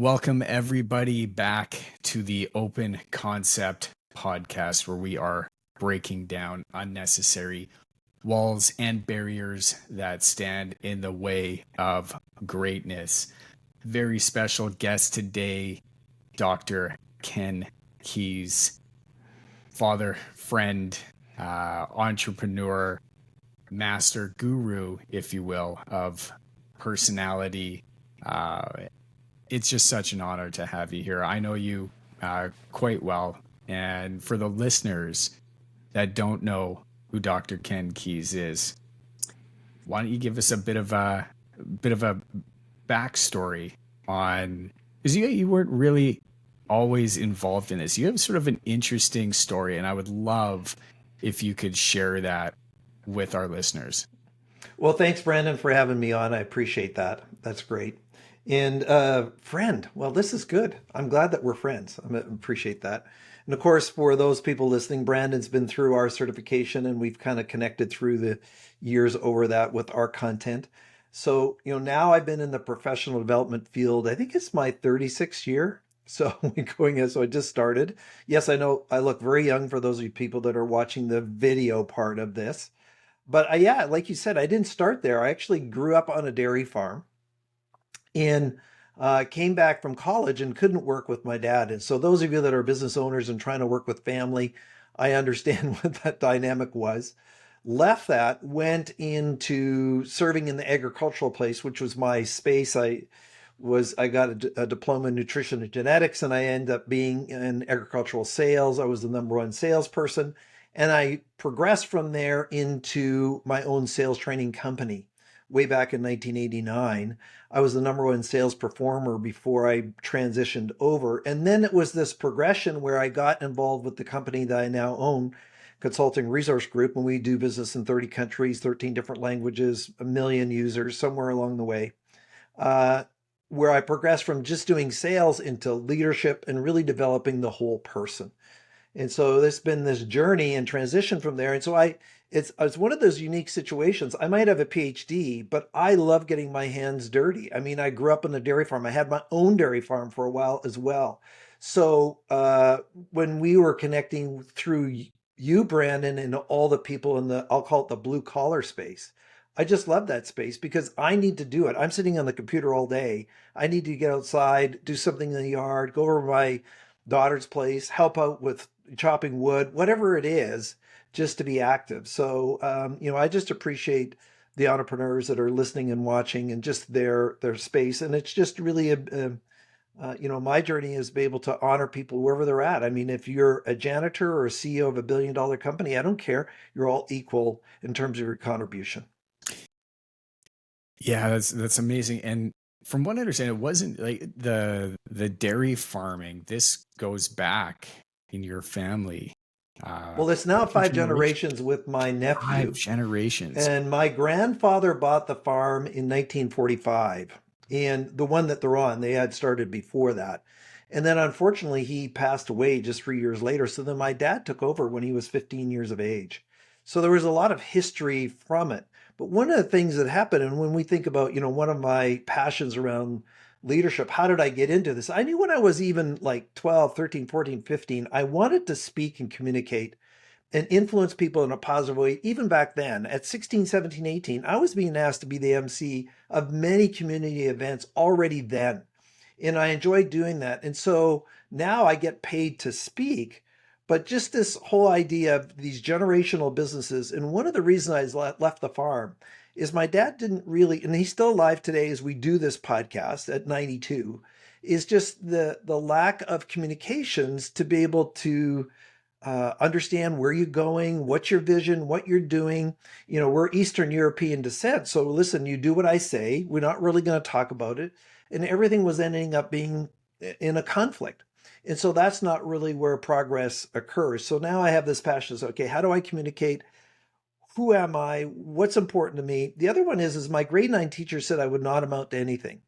Welcome, everybody, back to the Open Concept podcast, where we are breaking down unnecessary walls and barriers that stand in the way of greatness. Very special guest today, Dr. Ken Keis, father, friend, entrepreneur, master guru, if you will, of personality. It's just such an honor to have you here. I know you quite well. And for the listeners that don't know who Dr. Ken Keis is, why don't you give us a bit of a backstory on, because you weren't really always involved in this. You have sort of an interesting story, and I would love if you could share that with our listeners. Well, thanks, Brandon, for having me on. I appreciate that. That's great. And friend, well, this is good. I'm glad that we're friends. I appreciate that. And of course, for those people listening, Brandon's been through our certification and we've kind of connected through the years over that with our content. So, now I've been in the professional development field. I think it's my 36th year. So so I just started. Yes, I know I look very young for those of you people that are watching the video part of this. But yeah, like you said, I didn't start there. I actually grew up on a dairy farm and came back from college and couldn't work with my dad. And so those of you that are business owners and trying to work with family, I understand what that dynamic was. Left that, went into serving in the agricultural place, which was my space. I got a diploma in nutrition and genetics, and I ended up being in agricultural sales. I was the number one salesperson, and I progressed from there into my own sales training company. Way back in 1989, I was the number one sales performer before I transitioned over. And then it was this progression where I got involved with the company that I now own, Consulting Resource Group, and we do business in 30 countries, 13 different languages, a million users, somewhere along the way. Where I progressed from just doing sales into leadership and really developing the whole person. And so there's been this journey and transition from there. And so it's one of those unique situations. I might have a PhD, but I love getting my hands dirty. I mean, I grew up on a dairy farm. I had my own dairy farm for a while as well. So when we were connecting through you, Brandon, and all the people in I'll call it the blue collar space, I just love that space because I need to do it. I'm sitting on the computer all day. I need to get outside, do something in the yard, go over to my daughter's place, help out with chopping wood, whatever it is, just to be active. So, I just appreciate the entrepreneurs that are listening and watching and just their space. And it's just really my journey is to be able to honor people wherever they're at. I mean, if you're a janitor or a CEO of a billion-dollar company, I don't care. You're all equal in terms of your contribution. Yeah, that's amazing. And from what I understand, it wasn't like the dairy farming. This goes back in your family. Well, it's now How many five generations? generations with my Five nephew. generations. And my grandfather bought the farm in 1945. And the one that they're on, they had started before that. And then unfortunately, he passed away just 3 years later. So then my dad took over when he was 15 years of age. So there was a lot of history from it. But one of the things that happened, and when we think about, one of my passions around leadership, how did I get into this? I knew when I was even like 12, 13, 14, 15, I wanted to speak and communicate and influence people in a positive way. Even back then at 16, 17, 18, I was being asked to be the MC of many community events already then. And I enjoyed doing that. And so now I get paid to speak, but just this whole idea of these generational businesses. And one of the reasons I left the farm is my dad didn't really, and he's still alive today as we do this podcast at 92, is just the lack of communications to be able to understand where you're going, what's your vision, what you're doing. We're Eastern European descent. So listen, you do what I say. We're not really going to talk about it. And everything was ending up being in a conflict. And so that's not really where progress occurs. So now I have this passion. So, okay, how do I communicate? Who am I? What's important to me? The other one is my grade 9 teacher said I would not amount to anything.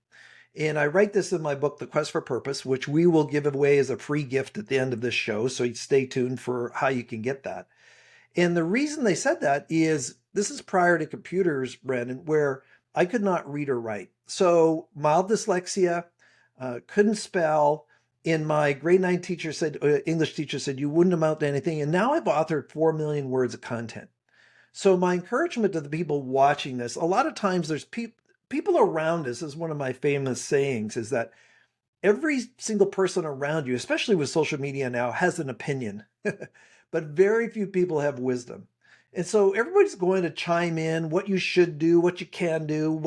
And I write this in my book, The Quest for Purpose, which we will give away as a free gift at the end of this show. So you stay tuned for how you can get that. And the reason they said that is this is prior to computers, Brandon, where I could not read or write. So mild dyslexia, couldn't spell. In my grade 9 teacher said, English teacher said, you wouldn't amount to anything. And now I've authored 4 million words of content. So my encouragement to the people watching this, a lot of times there's people around us, is one of my famous sayings, is that every single person around you, especially with social media now, has an opinion, but very few people have wisdom. And so everybody's going to chime in what you should do, what you can do,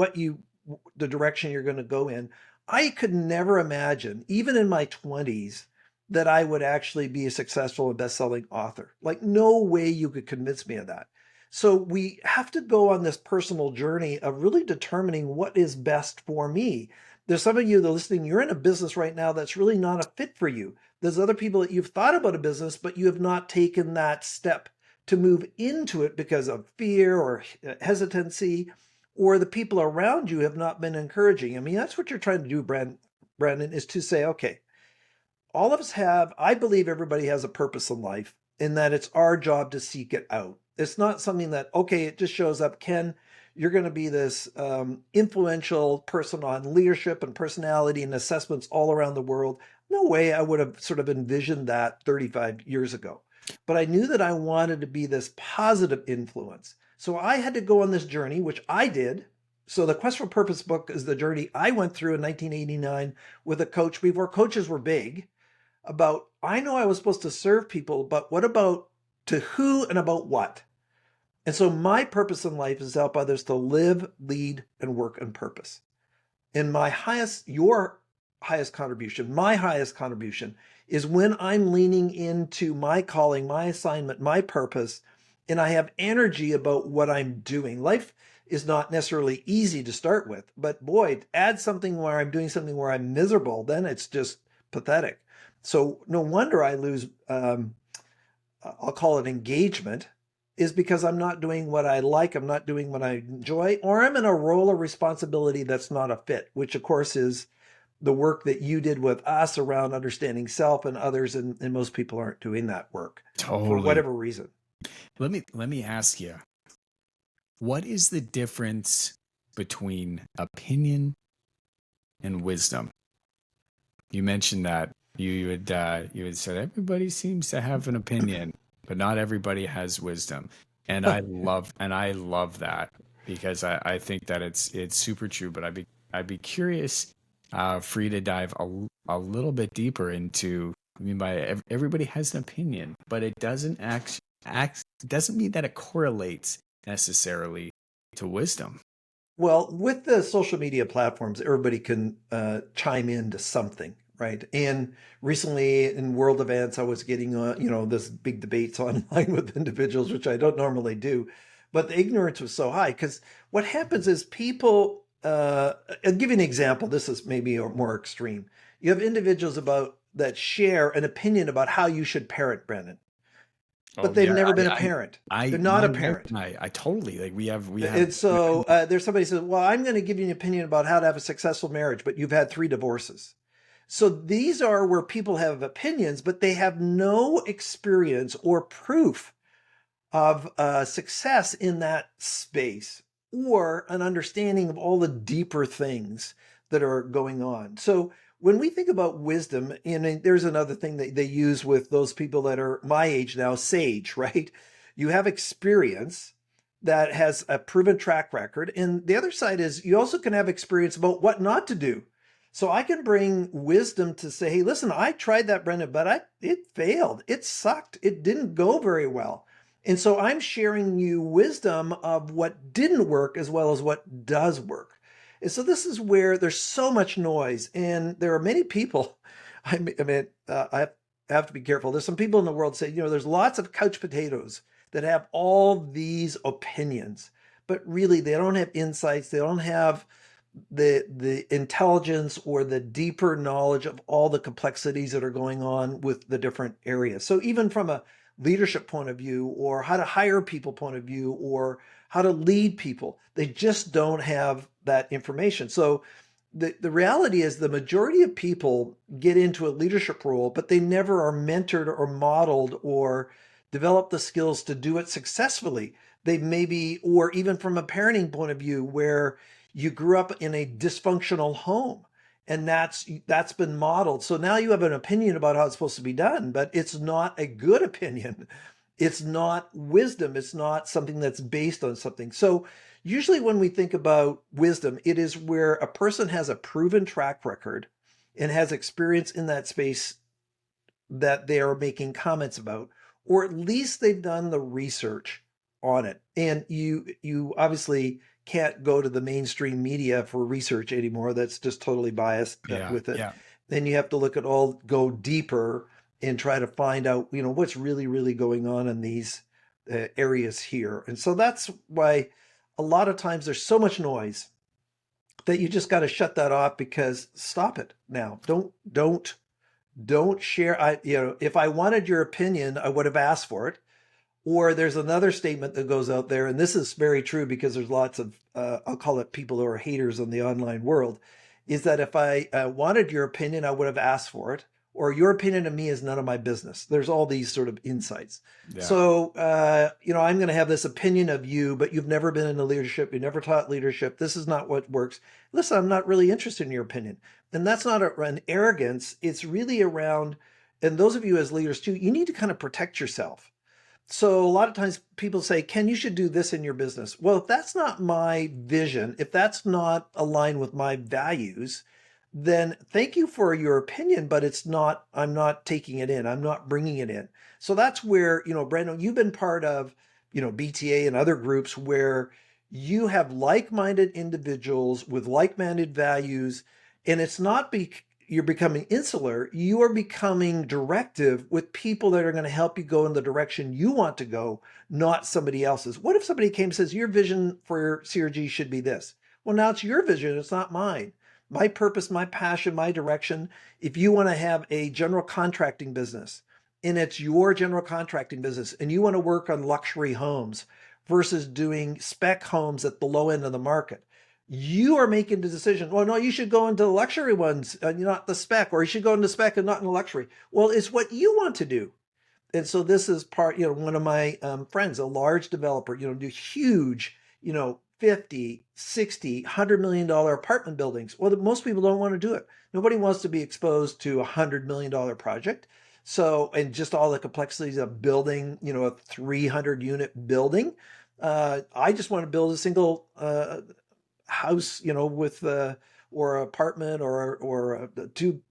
the direction you're going to go in. I could never imagine, even in my 20s, that I would actually be a successful and best-selling author. Like, no way you could convince me of that. So we have to go on this personal journey of really determining what is best for me. There's some of you that are listening, you're in a business right now that's really not a fit for you. There's other people that you've thought about a business, but you have not taken that step to move into it because of fear or hesitancy, or the people around you have not been encouraging. I mean, that's what you're trying to do, Brandon, is to say, okay, all of us have, I believe everybody has a purpose in life, in that it's our job to seek it out. It's not something that, okay, it just shows up. Ken, you're going to be this influential person on leadership and personality and assessments all around the world. No way I would have sort of envisioned that 35 years ago. But I knew that I wanted to be this positive influence. So I had to go on this journey, which I did. So the Quest for Purpose book is the journey I went through in 1989 with a coach before coaches were big. About, I know I was supposed to serve people, but what about to who and about what? And so my purpose in life is to help others to live, lead, and work on purpose. And your highest contribution, my highest contribution is when I'm leaning into my calling, my assignment, my purpose, and I have energy about what I'm doing. Life is not necessarily easy to start with, but boy, add something where I'm doing something where I'm miserable, then it's just pathetic. So no wonder I lose, I'll call it engagement, is because I'm not doing what I like, I'm not doing what I enjoy, or I'm in a role of responsibility that's not a fit, which of course is the work that you did with us around understanding self and others, and most people aren't doing that work for Totally. whatever reason. Let me ask you, what is the difference between opinion and wisdom? You mentioned that you had said everybody seems to have an opinion, but not everybody has wisdom. And I love that, because I think that it's super true. But I'd be curious for you to dive a little bit deeper into. I mean, everybody has an opinion, but it doesn't doesn't mean that it correlates necessarily to wisdom. Well, with the social media platforms, everybody can chime into something, right? And recently in world events, I was getting this big debates online with individuals, which I don't normally do, but the ignorance was so high because what happens is people. I'll give you an example. This is maybe more extreme. You have individuals that share an opinion about how you should parent, Brandon, but Oh they've yeah, never been a I, parent. I, They're not my a wife parent. and I totally, like, we have And so there's somebody who says, well, I'm going to give you an opinion about how to have a successful marriage, but you've had 3 divorces. So these are where people have opinions, but they have no experience or proof of success in that space, or an understanding of all the deeper things that are going on. So when we think about wisdom, and there's another thing that they use with those people that are my age now, sage, right? You have experience that has a proven track record. And the other side is you also can have experience about what not to do. So I can bring wisdom to say, hey, listen, I tried that, Brendan, but it failed. It sucked. It didn't go very well. And so I'm sharing you wisdom of what didn't work as well as what does work. And so this is where there's so much noise, and there are many people. I have to be careful. There's some people in the world say, there's lots of couch potatoes that have all these opinions, but really they don't have insights. They don't have the intelligence or the deeper knowledge of all the complexities that are going on with the different areas. So even from a leadership point of view, or how to hire people point of view, or how to lead people, they just don't have that information. So the reality is the majority of people get into a leadership role, but they never are mentored or modeled or develop the skills to do it successfully. They maybe, or even from a parenting point of view, where you grew up in a dysfunctional home And that's been modeled. So now you have an opinion about how it's supposed to be done, but it's not a good opinion. It's not wisdom. It's not something that's based on something. So usually when we think about wisdom, it is where a person has a proven track record and has experience in that space that they are making comments about, or at least they've done the research on it. And you obviously can't go to the mainstream media for research anymore. That's just totally biased Yeah, with it. yeah, Then you have to look at go deeper and try to find out, what's really, really going on in these areas here. And so that's why a lot of times there's so much noise that you just got to shut that off, because stop it now. Don't share. If I wanted your opinion, I would have asked for it. Or there's another statement that goes out there, and this is very true because there's lots of, I'll call it people who are haters in the online world, is that if I wanted your opinion, I would have asked for it, or your opinion of me is none of my business. There's all these sort of insights. yeah. So, I'm going to have this opinion of you, but you've never been in a leadership. You never taught leadership. This is not what works. Listen, I'm not really interested in your opinion. And that's not an arrogance. It's really around, and those of you as leaders too, you need to kind of protect yourself. So a lot of times people say, Ken, you should do this in your business. Well, if that's not my vision, if that's not aligned with my values, then thank you for your opinion, but I'm not taking it in. I'm not bringing it in. So that's where, Brandon, you've been part of, BTA and other groups where you have like-minded individuals with like-minded values. And it's not you're becoming insular, you are becoming directive with people that are going to help you go in the direction you want to go, not somebody else's. What if somebody came and says, your vision for your CRG should be this? Well, now it's your vision, it's not mine. My purpose, my passion, my direction. If you want to have a general contracting business and it's your general contracting business and you want to work on luxury homes versus doing spec homes at the low end of the market, you are making the decision. Well, no, you should go into the luxury ones, not the spec, or you should go into spec and not in the luxury. Well, it's what you want to do. And so this is part, one of my friends, a large developer, do huge, 50, 60, $100 million apartment buildings. Well, most people don't want to do it. Nobody wants to be exposed to $100 million project. So, and just all the complexities of building, a 300 unit building. I just want to build a single house, with or apartment or a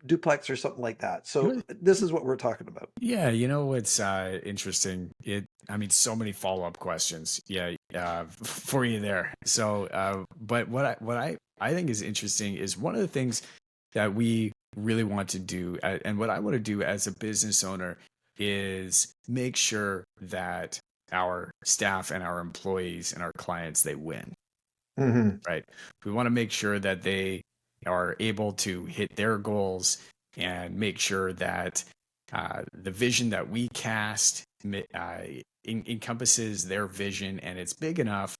duplex or something like that. You So know, this is what we're talking about. yeah, what's interesting? I mean, so many follow-up questions. Yeah, for you there. So, but what I think is interesting is one of the things that we really want to do, and what I want to do as a business owner, is make sure that our staff and our employees and our clients, they win. Mm-hmm. Right? We want to make sure that they are able to hit their goals and make sure that the vision that we cast encompasses their vision and it's big enough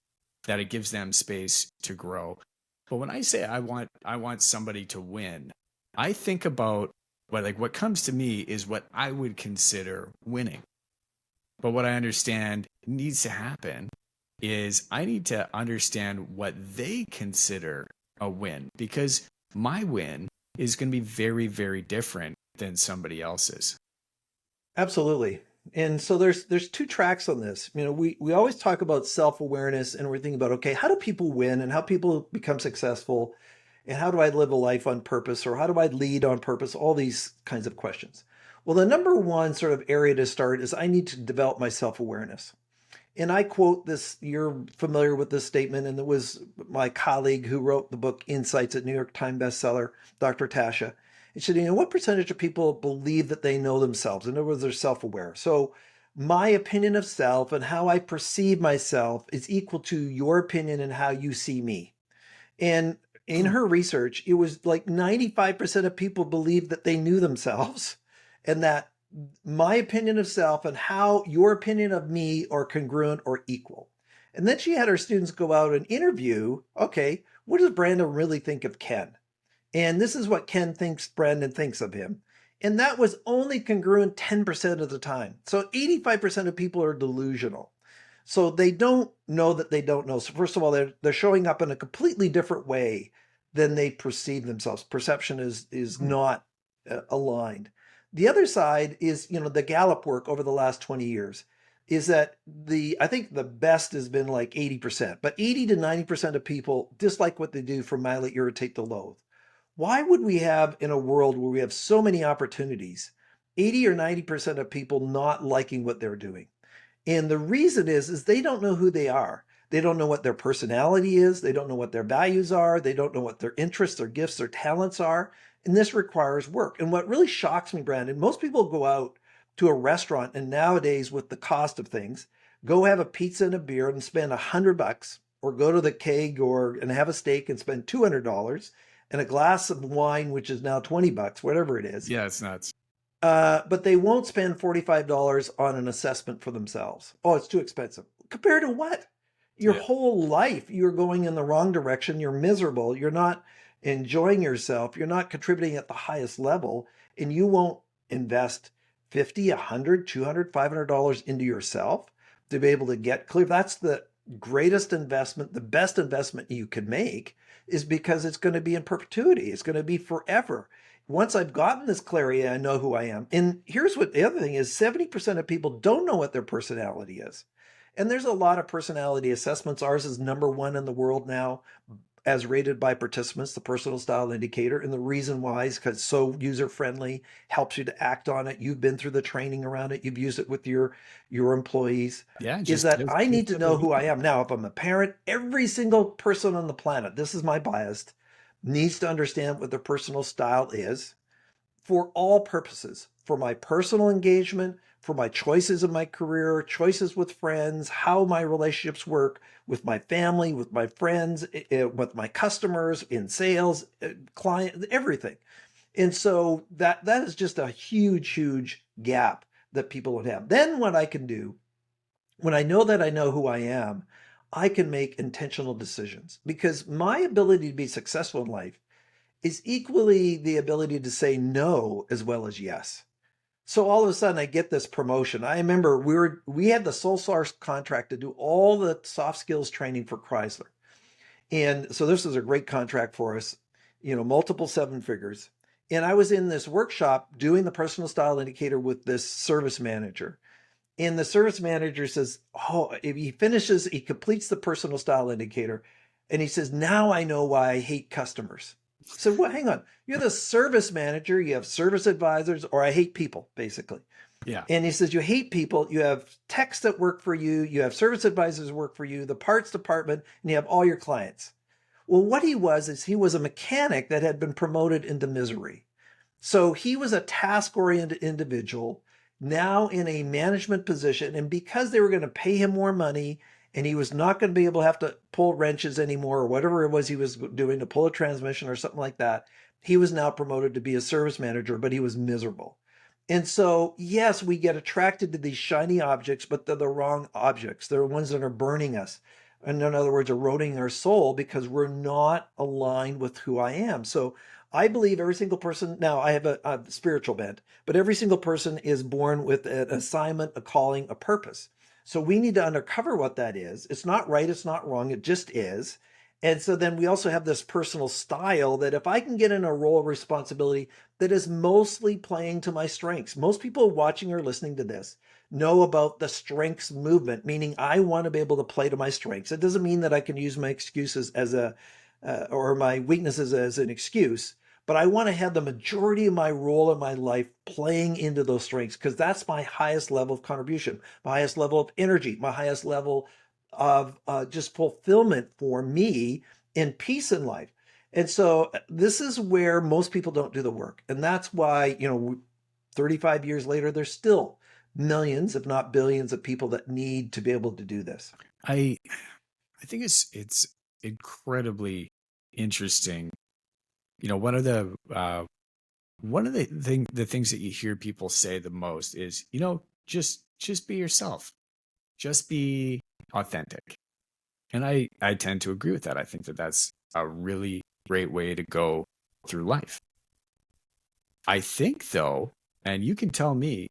that it gives them space to grow. But when I say I want somebody to win, I think about what comes to me is what I would consider winning. But what I understand needs to happen is I need to understand what they consider a win, because my win is going to be very, very different than somebody else's. Absolutely. And so there's two tracks on this. We always talk about self-awareness, and we're thinking about, okay, how do people win and how people become successful, and how do I live a life on purpose, or how do I lead on purpose? All these kinds of questions. Well, the number one sort of area to start is I need to develop my self-awareness. And I quote this, you're familiar with this statement, and it was my colleague who wrote the book Insights, at New York Times bestseller, Dr. Tasha. It said, what percentage of people believe that they know themselves? In other words, they're self-aware. So my opinion of self and how I perceive myself is equal to your opinion and how you see me. And in her research, it was like 95% of people believed that they knew themselves, and that my opinion of self and how your opinion of me are congruent or equal. And then she had her students go out and interview, okay, what does Brandon really think of Ken? And this is what Ken thinks Brandon thinks of him. And that was only congruent 10% of the time. So 85% of people are delusional. So they don't know that they don't know. So first of all, they're showing up in a completely different way than they perceive themselves. Perception is not aligned. The other side is, the Gallup work over the last 20 years is that I think the best has been like 80%, but 80 to 90% of people dislike what they do from mildly irritate to loathe. Why would we have, in a world where we have so many opportunities, 80 or 90% of people not liking what they're doing? And the reason is they don't know who they are. They don't know what their personality is. They don't know what their values are. They don't know what their interests, their gifts, their talents are. And this requires work. And what really shocks me, Brandon, most people go out to a restaurant, and nowadays with the cost of things, go have a pizza and a beer and spend $100, or go to the keg and have a steak and spend $200, and a glass of wine, which is now $20, whatever it is. Yeah, it's nuts. But they won't spend $45 on an assessment for themselves. Oh, it's too expensive. Compared to what? Your Yeah. whole life, you're going in the wrong direction. You're miserable. You're not enjoying yourself. You're not contributing at the highest level, and you won't invest 50, 100, 200, $500 into yourself to be able to get clear. That's the greatest investment, the best investment you can make, is because it's going to be in perpetuity. It's going to be forever. Once I've gotten this clarity, I know who I am. And here's what the other thing is: 70% of people don't know what their personality is. And there's a lot of personality assessments. Ours is number one in the world now, as rated by participants, the personal style indicator. And the reason why is because it's so user friendly, helps you to act on it. You've been through the training around it. You've used it with your employees. Yeah, Is just that just I need just to a know belief. who I am. Now, if I'm a parent, every single person on the planet, this is my bias, needs to understand what their personal style is, for all purposes, for my personal engagement, for my choices in my career, choices with friends, how my relationships work with my family, with my friends, with my customers, in sales, client, everything. And so that is just a huge, huge gap that people would have. Then what I can do, when I know that I know who I am, I can make intentional decisions, because my ability to be successful in life is equally the ability to say no as well as yes. So all of a sudden I get this promotion. I remember we had the sole source contract to do all the soft skills training for Chrysler. And so this was a great contract for us, multiple seven figures. And I was in this workshop doing the personal style indicator with this service manager. And the service manager says, "Oh, if he completes the personal style indicator, and he says, 'Now I know why I hate customers.'" So, well, hang on. You're the service manager, you have service advisors, or I hate people, basically. Yeah. And he says, you hate people, you have techs that work for you, you have service advisors work for you, the parts department, and you have all your clients. Well, what he was is he was a mechanic that had been promoted into misery. So he was a task oriented individual, now in a management position. And because they were going to pay him more money, and he was not going to be able to have to pull wrenches anymore, or whatever it was he was doing to pull a transmission or something like that, he was now promoted to be a service manager, but he was miserable. And so, yes, we get attracted to these shiny objects, but they're the wrong objects. They're the ones that are burning us. And in other words, eroding our soul, because we're not aligned with who I am. So I believe every single person, now I have a spiritual bent, but every single person is born with an assignment, a calling, a purpose. So we need to uncover what that is. It's not right, it's not wrong, it just is. And so then we also have this personal style that if I can get in a role of responsibility that is mostly playing to my strengths. Most people watching or listening to this know about the strengths movement, meaning I want to be able to play to my strengths. It doesn't mean that I can use my excuses or my weaknesses as an excuse, but I want to have the majority of my role in my life playing into those strengths, because that's my highest level of contribution, my highest level of energy, my highest level of just fulfillment for me in peace in life. And so this is where most people don't do the work. And that's why, 35 years later, there's still millions, if not billions, of people that need to be able to do this. I I think it's incredibly interesting. One of the things that you hear people say the most is, just be yourself. Just be authentic. And I tend to agree with that. I think that that's a really great way to go through life. I think though, and you can tell me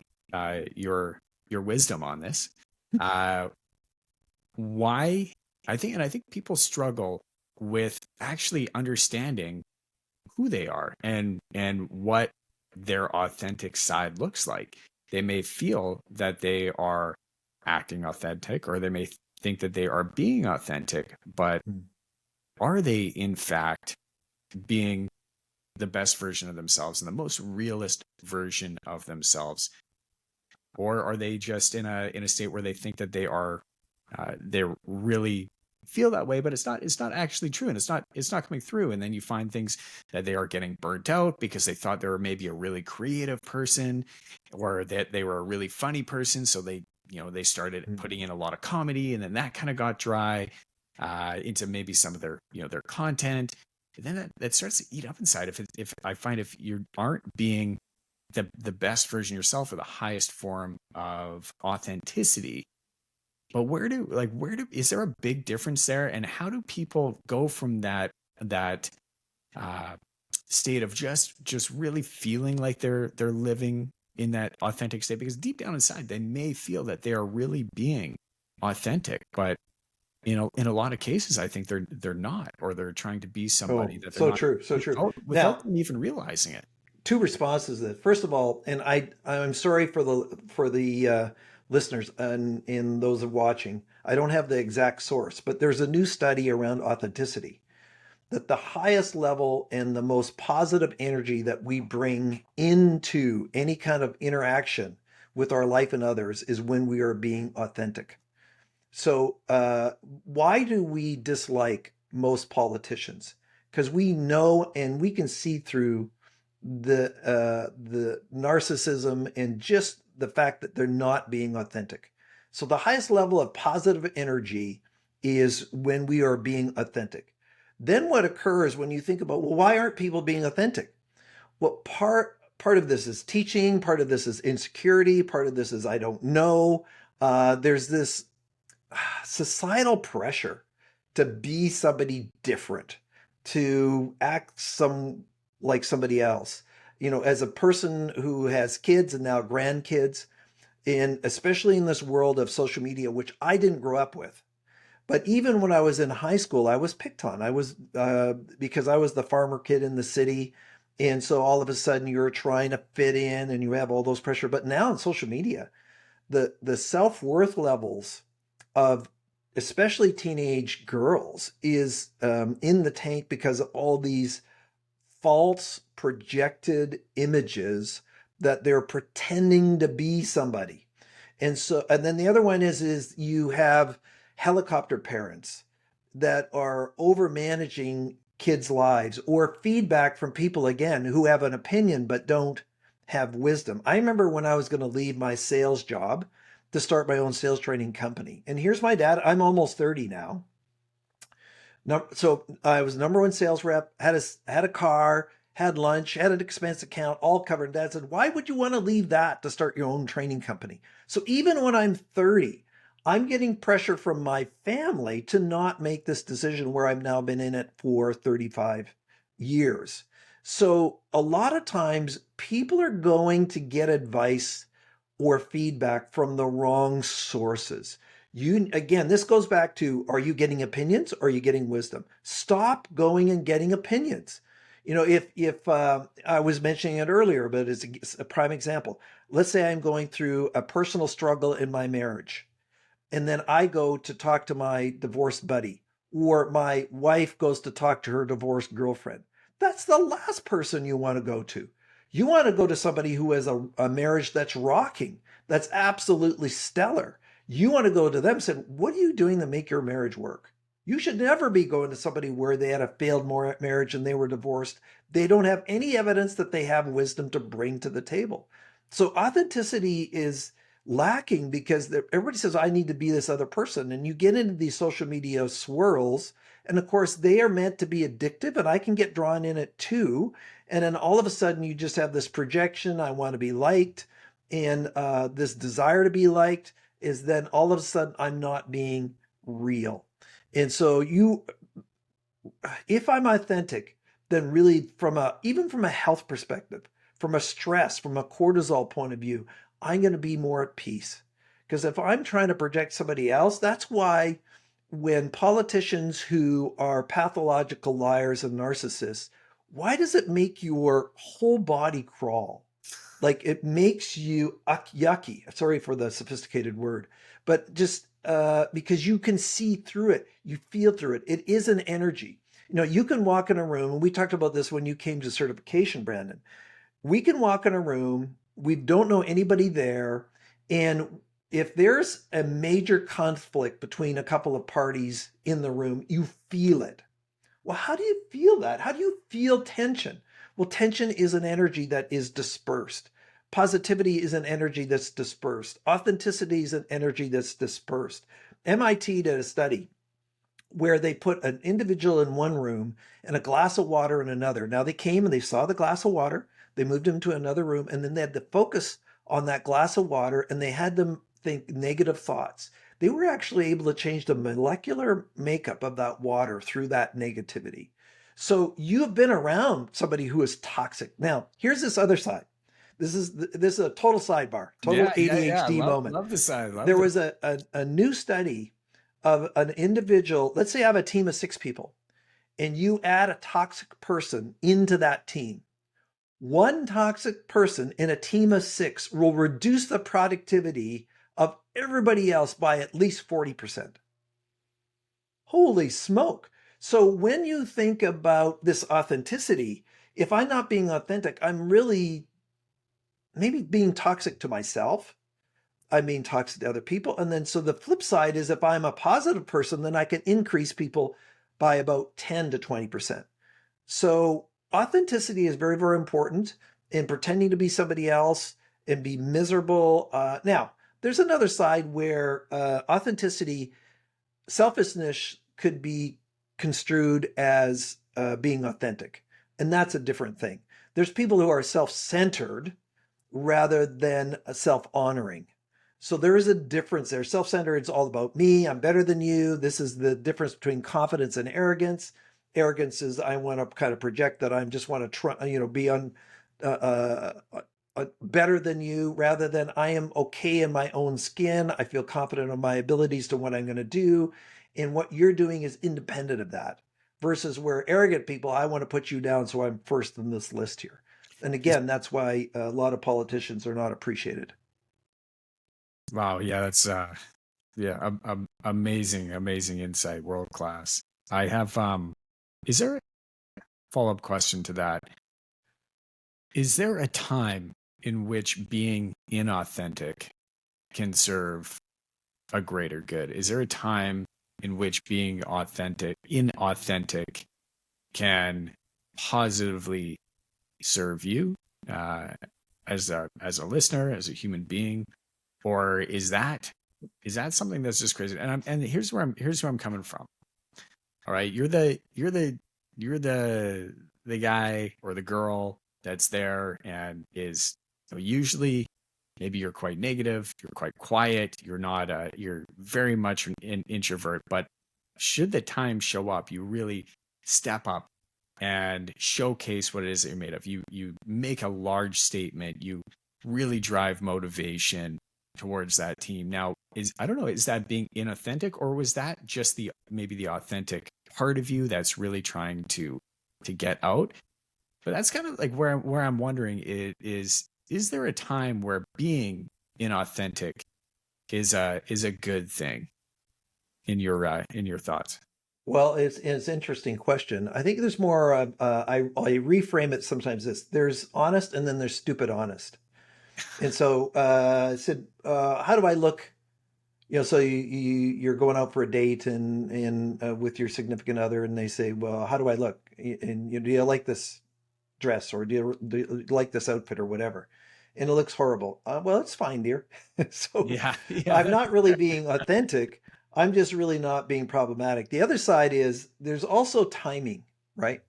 your wisdom on this, uh, why I think people struggle with actually understanding who they are and what their authentic side looks like. They may feel that they are acting authentic, or they may think that they are being authentic, but Mm. are they in fact being the best version of themselves and the most realist version of themselves? Or are they just in a state where they think that they really feel that way, but it's not actually true, and it's not coming through. And then you find things that they are getting burnt out because they thought they were maybe a really creative person, or that they were a really funny person, so they started Mm. putting in a lot of comedy, and then that kind of got dry into maybe some of their content. And then that starts to eat up inside. If I find, if you aren't being the best version of yourself, or the highest form of authenticity. But where do is there a big difference there? And how do people go from that uh state of just really feeling like they're living in that authentic state? Because deep down inside they may feel that they are really being authentic, but in a lot of cases I think they're not, or they're trying to be Oh, somebody that they're so not, true, so true. without Now, them even realizing it. two responses to that. First of all, and I'm sorry for the listeners and those watching. I don't have the exact source, but there's a new study around authenticity that the highest level and the most positive energy that we bring into any kind of interaction with our life and others is when we are being authentic. So, why do we dislike most politicians? Because we know and we can see through the narcissism and just the fact that they're not being authentic. So, the highest level of positive energy is when we are being authentic. Then, what occurs when you think about, well, why aren't people being authentic? Well, part of this is teaching, part of this is insecurity, part of this is I don't know. There's this societal pressure to be somebody different, to act like somebody else. As a person who has kids and now grandkids, and especially in this world of social media, which I didn't grow up with. But even when I was in high school, I was picked on. I was because I was the farmer kid in the city, and so all of a sudden you're trying to fit in, and you have all those pressure. But now in social media, the self-worth levels of especially teenage girls is in the tank because of all these false projected images that they're pretending to be somebody. And then the other one is you have helicopter parents that are over managing kids' lives, or feedback from people again who have an opinion but don't have wisdom. I remember when I was going to leave my sales job to start my own sales training company. And here's my dad. I'm almost 30 now. No, so I was number one sales rep, had a car, had lunch, had an expense account, all covered. Dad said, "Why would you want to leave that to start your own training company?" So even when I'm 30, I'm getting pressure from my family to not make this decision where I've now been in it for 35 years. So a lot of times people are going to get advice or feedback from the wrong sources. Again, this goes back to, are you getting opinions or are you getting wisdom? Stop going and getting opinions. If I was mentioning it earlier, but it's a prime example. Let's say I'm going through a personal struggle in my marriage, and then I go to talk to my divorced buddy, or my wife goes to talk to her divorced girlfriend. That's the last person you want to go to. You want to go to somebody who has a marriage that's rocking, that's absolutely stellar. You want to go to them and say, "What are you doing to make your marriage work?" You should never be going to somebody where they had a failed marriage and they were divorced. They don't have any evidence that they have wisdom to bring to the table. So authenticity is lacking because everybody says, "I need to be this other person." And you get into these social media swirls. And of course, they are meant to be addictive, and I can get drawn in it too. And then all of a sudden, you just have this projection, I want to be liked. And this desire to be liked is then all of a sudden, I'm not being real. And so if I'm authentic, then really even from a health perspective, from a stress, from a cortisol point of view, I'm going to be more at peace. Because if I'm trying to project somebody else, that's why when politicians who are pathological liars and narcissists, why does it make your whole body crawl? Like it makes you yucky. Sorry for the sophisticated word, but just because you can see through it, you feel through it. It is an energy. You know, you can walk in a room, and we talked about this when you came to certification, Brandon. We can walk in a room, we don't know anybody there, and if there's a major conflict between a couple of parties in the room, you feel it. Well, how do you feel that? How do you feel tension? Well, tension is an energy that is dispersed. Positivity is an energy that's dispersed. Authenticity is an energy that's dispersed. MIT did a study where they put an individual in one room and a glass of water in another. Now they came and they saw the glass of water, they moved them to another room, and then they had to focus on that glass of water and they had them think negative thoughts. They were actually able to change the molecular makeup of that water through that negativity. So you have been around somebody who is toxic. Now, here's this other side. This is a total sidebar, total Yeah. ADHD Love moment. love the side. Love There the was a new study of an individual. Let's say I have a team of 6 people, and you add a toxic person into that team. One toxic person in a team of 6 will reduce the productivity of everybody else by at least 40%. Holy smoke. So when you think about this authenticity, if I'm not being authentic, I'm really maybe being toxic to myself. I'm being toxic to other people. And then so the flip side is if I'm a positive person, then I can increase people by about 10 to 20%. So authenticity is very, very important in pretending to be somebody else and be miserable. Now, there's another side where authenticity, selfishness could be construed as being authentic. And that's a different thing. There's people who are self-centered rather than self-honoring. So there is a difference there. Self-centered, it's all about me. I'm better than you. This is the difference between confidence and arrogance. Arrogance is I want to kind of project that I just want to try, be on better than you, rather than I am okay in my own skin. I feel confident in my abilities to what I'm going to do, and what you're doing is independent of that. Versus where arrogant people, I want to put you down, so I'm first in this list here. And again, that's why a lot of politicians are not appreciated. Wow, yeah, that's amazing insight, world class. I have is there a follow-up question to that? Is there a time in which being inauthentic can serve a greater good? Is there a time in which being inauthentic can positively serve you uh, as a listener, as a human being, or is that something that's just crazy? And here's where I'm coming from. All right, you're the guy or the girl that's there and is, usually maybe you're quite negative, you're quite quiet, you're very much an introvert, but should the time show up, you really step up and showcase what it is that you're made of. You make a large statement, you really drive motivation towards that team. Now, I don't know, is that being inauthentic, or was that just maybe the authentic part of you that's really trying to get out? But that's kind of like where I'm wondering is there a time where being inauthentic is a good thing in your thoughts? Well, it's an interesting question. I think there's more. I reframe it sometimes as there's honest and then there's stupid honest. And so I said, how do I look? So you're going out for a date and with your significant other, and they say, well, how do I look? And do you like this dress, or do you like this outfit, or whatever? And it looks horrible. Well, it's fine, dear. So Yeah, yeah, I'm that's not really being authentic. I'm just really not being problematic. The other side is there's also timing, right?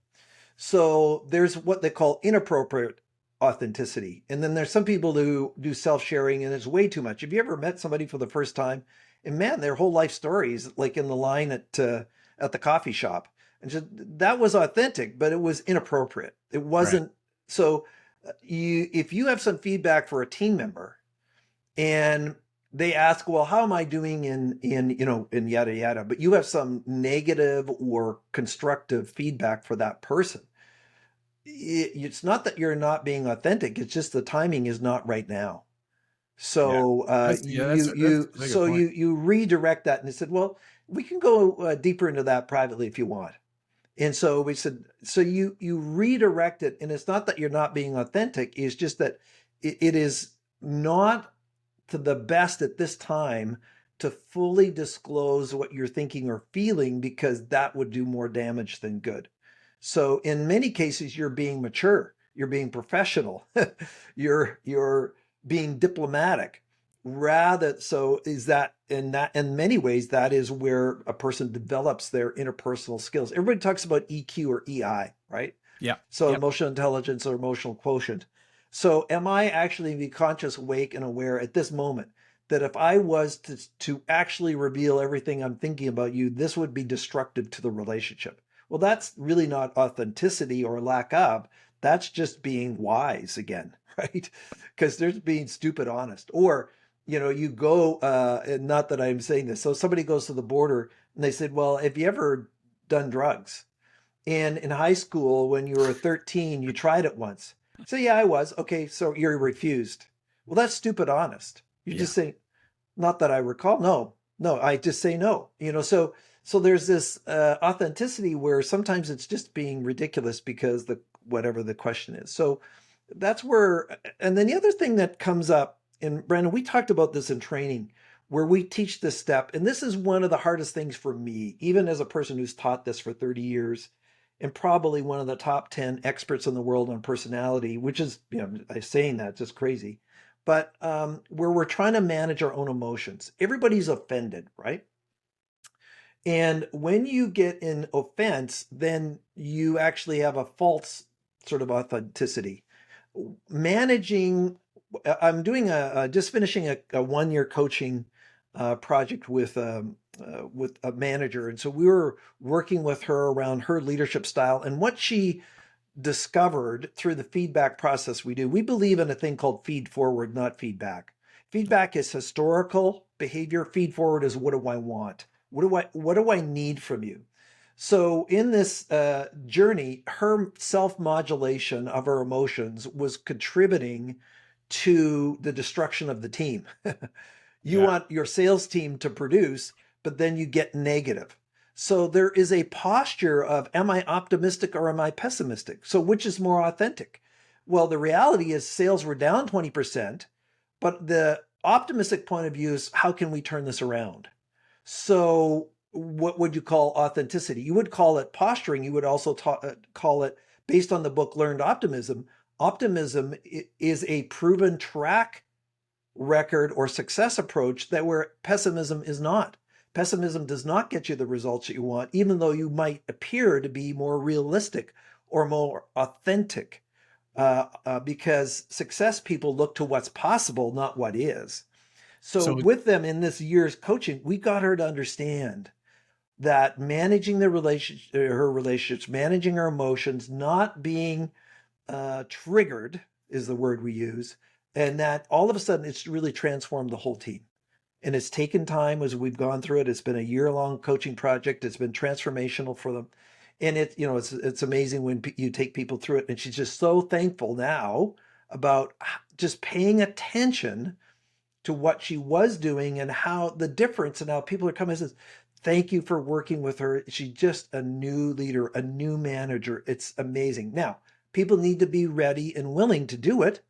So there's what they call inappropriate authenticity. And then there's some people who do self-sharing and it's way too much. Have you ever met somebody for the first time? And man, their whole life story is like in the line at the coffee shop. And just, that was authentic, but it was inappropriate. It right. wasn't. So if you have some feedback for a team member and they ask, well, how am I doing in yada yada, but you have some negative or constructive feedback for that person. It's not that you're not being authentic, it's just the timing is not right now. Yeah. So That's a good point. you redirect that, and they said, well, we can go deeper into that privately if you want. And so we said, so you redirect it, and it's not that you're not being authentic. It's just that it is not to the best at this time to fully disclose what you're thinking or feeling, because that would do more damage than good. So in many cases, you're being mature, you're being professional, you're being diplomatic. Rather, so is that in many ways that is where a person develops their interpersonal skills. Everybody talks about EQ or EI, right? Yeah. So Yep. emotional intelligence or emotional quotient. So am I actually be conscious, awake, and aware at this moment that if I was to actually reveal everything I'm thinking about you, this would be destructive to the relationship? Well, that's really not authenticity or lack of. That's just being wise again, right? Because there's being stupid honest. Or, you go, and not that I'm saying this. So somebody goes to the border and they said, well, have you ever done drugs? And in high school, when you were 13, you tried it once. So yeah, I was. Okay, so you're refused. Well, that's stupid honest. You Yeah. just say, not that I recall. No, no, I just say no. So there's this authenticity where sometimes it's just being ridiculous because the whatever the question is. So that's where, and then the other thing that comes up, and Brandon, we talked about this in training, where we teach this step, and this is one of the hardest things for me, even as a person who's taught this for 30 years, and probably one of the top 10 experts in the world on personality, which is, I'm saying that just crazy, but where we're trying to manage our own emotions. Everybody's offended, right? And when you get in offense, then you actually have a false sort of authenticity. Managing, I'm doing just finishing a 1 year coaching project with a manager, and so we were working with her around her leadership style and what she discovered through the feedback process we do. We believe in a thing called feed forward, not feedback. Feedback is historical behavior. Feed forward is what do I want? What do I need from you? So in this journey, her self-modulation of her emotions was contributing to the destruction of the team. You Yeah. want your sales team to produce, but then you get negative. So there is a posture of, am I optimistic or am I pessimistic? So which is more authentic? Well, the reality is sales were down 20%, but the optimistic point of view is, how can we turn this around? So what would you call authenticity? You would call it posturing. You would also call it, based on the book Learned Optimism. Optimism is a proven track record or success approach that where pessimism is not. Pessimism does not get you the results that you want, even though you might appear to be more realistic or more authentic, because success people look to what's possible, not what is. So So with them in this year's coaching, we got her to understand that managing the relationship, her relationships, managing her emotions, not being triggered is the word we use, and that all of a sudden it's really transformed the whole team. And it's taken time as we've gone through it. It's been a year-long coaching project. It's been transformational for them, and it's amazing when you take people through it. And she's just so thankful now about just paying attention to what she was doing and how the difference, and how people are coming and says, thank you for working with her. She's just a new leader, a new manager. It's amazing. Now, people need to be ready and willing to do it.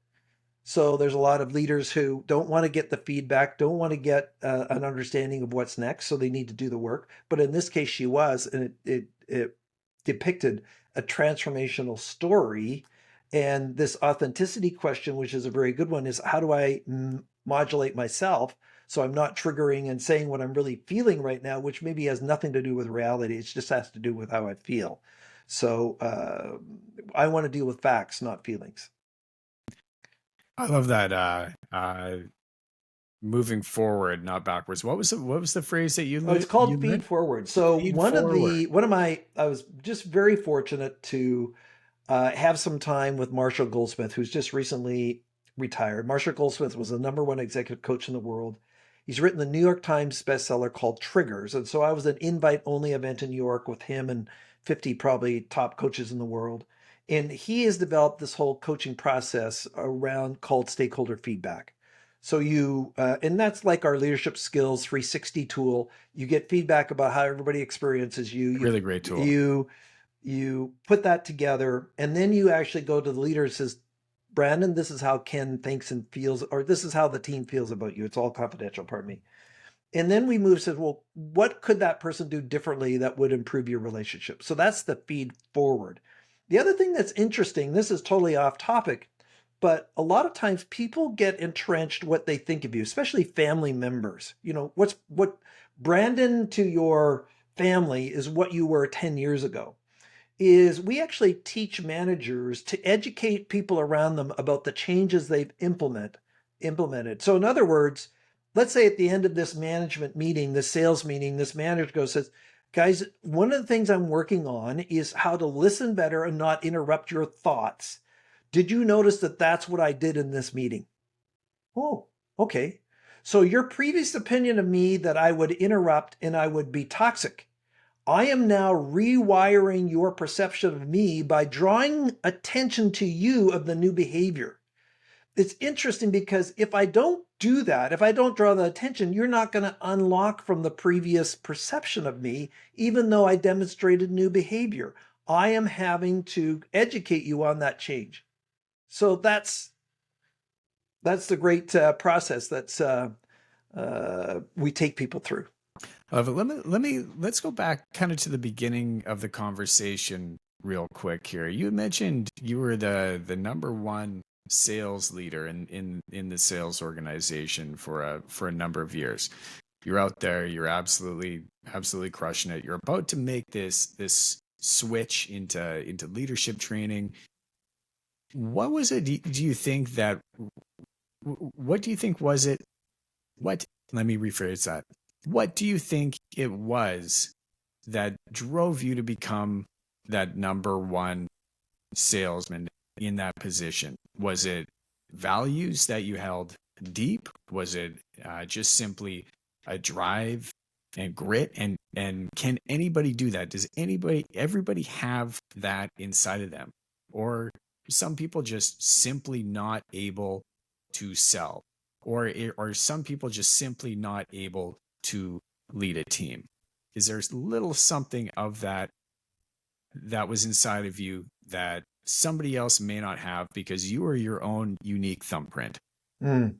So there's a lot of leaders who don't want to get the feedback, don't want to get an understanding of what's next. So they need to do the work. But in this case, she was, and it depicted a transformational story. And this authenticity question, which is a very good one, is how do I modulate myself so I'm not triggering and saying what I'm really feeling right now, which maybe has nothing to do with reality. It just has to do with how I feel. So I want to deal with facts, not feelings. I love that. Moving forward, not backwards. What was the phrase that Oh, it's you called learned? Feed Forward. So Feed forward. I was just very fortunate to have some time with Marshall Goldsmith, who's just recently retired. Marshall Goldsmith was the number one executive coach in the world. He's written the New York Times bestseller called Triggers. And so I was an invite only event in New York with him and 50 probably top coaches in the world. And he has developed this whole coaching process around called stakeholder feedback. So and that's like our leadership skills 360 tool. You get feedback about how everybody experiences you. Really great tool. You put that together, and then you actually go to the leader and says, Brandon, this is how Ken thinks and feels, or this is how the team feels about you. It's all confidential, pardon me. And then we move, says, well, what could that person do differently that would improve your relationship? So that's the feed forward. The other thing that's interesting, this is totally off topic, but a lot of times people get entrenched what they think of you, especially family members. What Brandon to your family is what you were 10 years ago. Is we actually teach managers to educate people around them about the changes they've implemented. So in other words, let's say at the end of this management meeting, this sales meeting, this manager says, guys, one of the things I'm working on is how to listen better and not interrupt your thoughts. Did you notice that that's what I did in this meeting? Oh, okay. So your previous opinion of me that I would interrupt and I would be toxic. I am now rewiring your perception of me by drawing attention to you of the new behavior. It's interesting because if I don't do that, if I don't draw the attention, you're not going to unlock from the previous perception of me, even though I demonstrated new behavior. I am having to educate you on that change. So that's the great process that's we take people through. But let's go back kind of to the beginning of the conversation real quick here. You mentioned you were the number one sales leader in the sales organization for a number of years. You're out there, you're absolutely crushing it. You're about to make this switch into leadership training. What was it, do you think that, what do you think was it? Let me rephrase that. What do you think it was that drove you to become that number one salesman in that position? Was it values that you held deep? Was it just simply a drive and grit? And can anybody do that? Does everybody have that inside of them? Or some people just simply not able to sell? Or are some people just simply not able to lead a team? Is there little something of that was inside of you that somebody else may not have because you are your own unique thumbprint? Mm.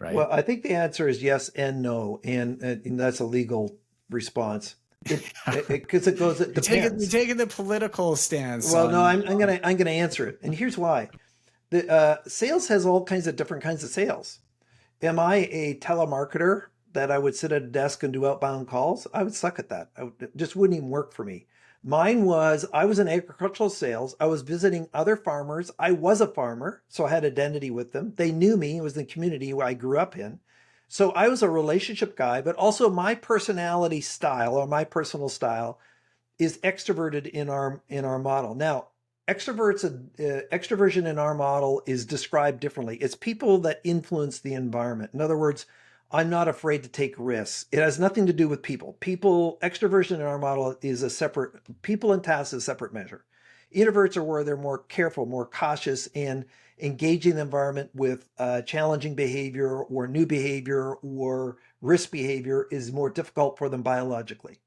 Right? Well, I think the answer is yes and no, and that's a legal response. Because it goes, it You're depends. taking the political stance Well, no, on. I'm gonna answer it, and here's why. The sales has all kinds of different kinds of sales. Am I a telemarketer that I would sit at a desk and do outbound calls? I would suck at that. It just wouldn't even work for me. Mine was, I was in agricultural sales. I was visiting other farmers. I was a farmer, so I had identity with them. They knew me. It was the community where I grew up in. So I was a relationship guy, but also my personality style or my personal style is extroverted in our model. Now, extroversion in our model is described differently. It's people that influence the environment. In other words, I'm not afraid to take risks. It has nothing to do with people. Extroversion in our model is a separate, people and tasks is a separate measure. Introverts are where they're more careful, more cautious, and engaging the environment with challenging behavior or new behavior or risk behavior is more difficult for them biologically.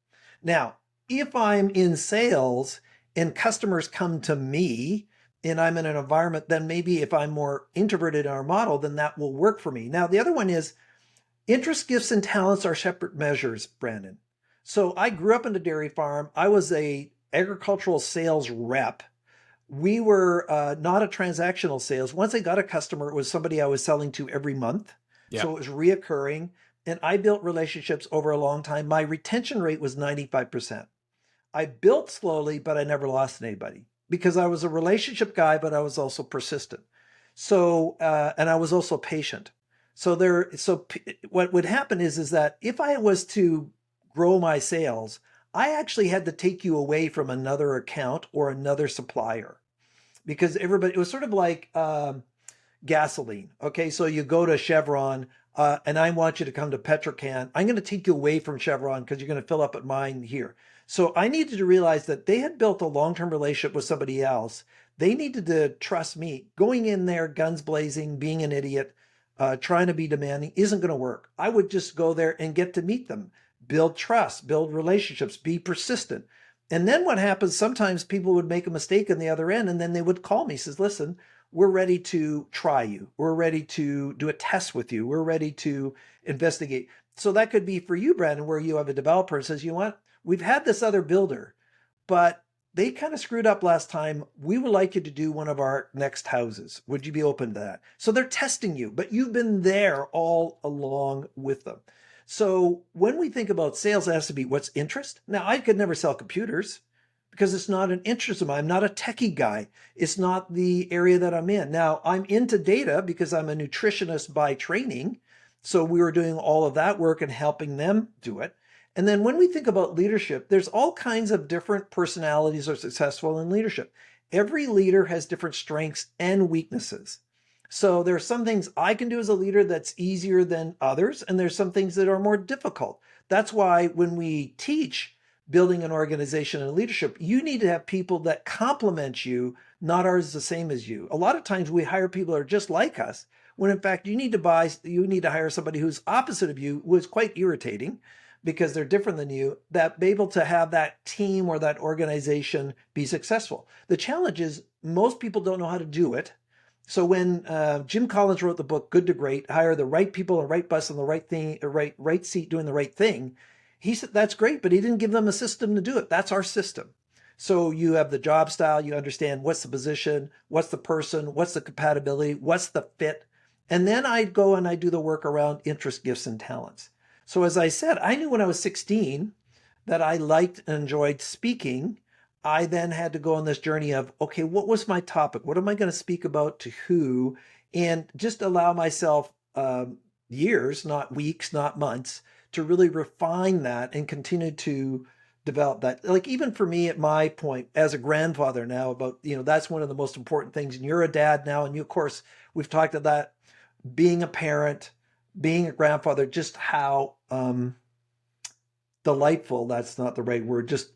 Now, if I'm in sales and customers come to me and I'm in an environment, then maybe if I'm more introverted in our model, then that will work for me. Now, the other one is interests, gifts, and talents are separate measures, Brandon. So I grew up in a dairy farm. I was a agricultural sales rep. We were not a transactional sales. Once I got a customer, it was somebody I was selling to every month. Yeah. So it was reoccurring. And I built relationships over a long time. My retention rate was 95%. I built slowly, but I never lost anybody because I was a relationship guy, but I was also persistent. So, and I was also patient. What would happen is that if I was to grow my sales, I actually had to take you away from another account or another supplier because it was sort of like gasoline. Okay, so you go to Chevron. and I want you to come to Petrocan. I'm going to take you away from Chevron because you're going to fill up at mine here. So I needed to realize that they had built a long-term relationship with somebody else. They needed to trust me. Going in there, guns blazing, being an idiot, trying to be demanding isn't going to work. I would just go there and get to meet them, build trust, build relationships, be persistent. And then what happens, sometimes people would make a mistake on the other end, and then they would call me, says, listen, we're ready to try you. We're ready to do a test with you. We're ready to investigate. So that could be for you, Brandon, where you have a developer and says, you know what, we've had this other builder, but they kind of screwed up last time. We would like you to do one of our next houses. Would you be open to that? So they're testing you, but you've been there all along with them. So when we think about sales, it has to be what's interest. Now, I could never sell computers because it's not an interest of mine. I'm not a techie guy. It's not the area that I'm in. Now, I'm into data because I'm a nutritionist by training. So we were doing all of that work and helping them do it. And then when we think about leadership, there's all kinds of different personalities are successful in leadership. Every leader has different strengths and weaknesses. So there are some things I can do as a leader that's easier than others, and there's some things that are more difficult. That's why when we teach building an organization and leadership, you need to have people that complement you, not ours the same as you. A lot of times we hire people that are just like us, when in fact you need to hire somebody who's opposite of you, who is quite irritating because they're different than you, that be able to have that team or that organization be successful. The challenge is most people don't know how to do it. So when Jim Collins wrote the book Good to Great, hire the right people, the right bus, and the right thing, right seat, doing the right thing, he said that's great, but he didn't give them a system to do it. That's our system. So you have the job style, you understand what's the position, what's the person, what's the compatibility, what's the fit, and then I'd go and I do the work around interest, gifts, and talents. So as I said, I knew when I was 16 that I liked and enjoyed speaking. I then had to go on this journey of, okay, what was my topic? What am I going to speak about to who? And just allow myself years, not weeks, not months, to really refine that and continue to develop that. Like even for me at my point as a grandfather now about, that's one of the most important things. And you're a dad now. And you, of course, we've talked about that, being a parent, being a grandfather, just how delightful, that's not the right word, just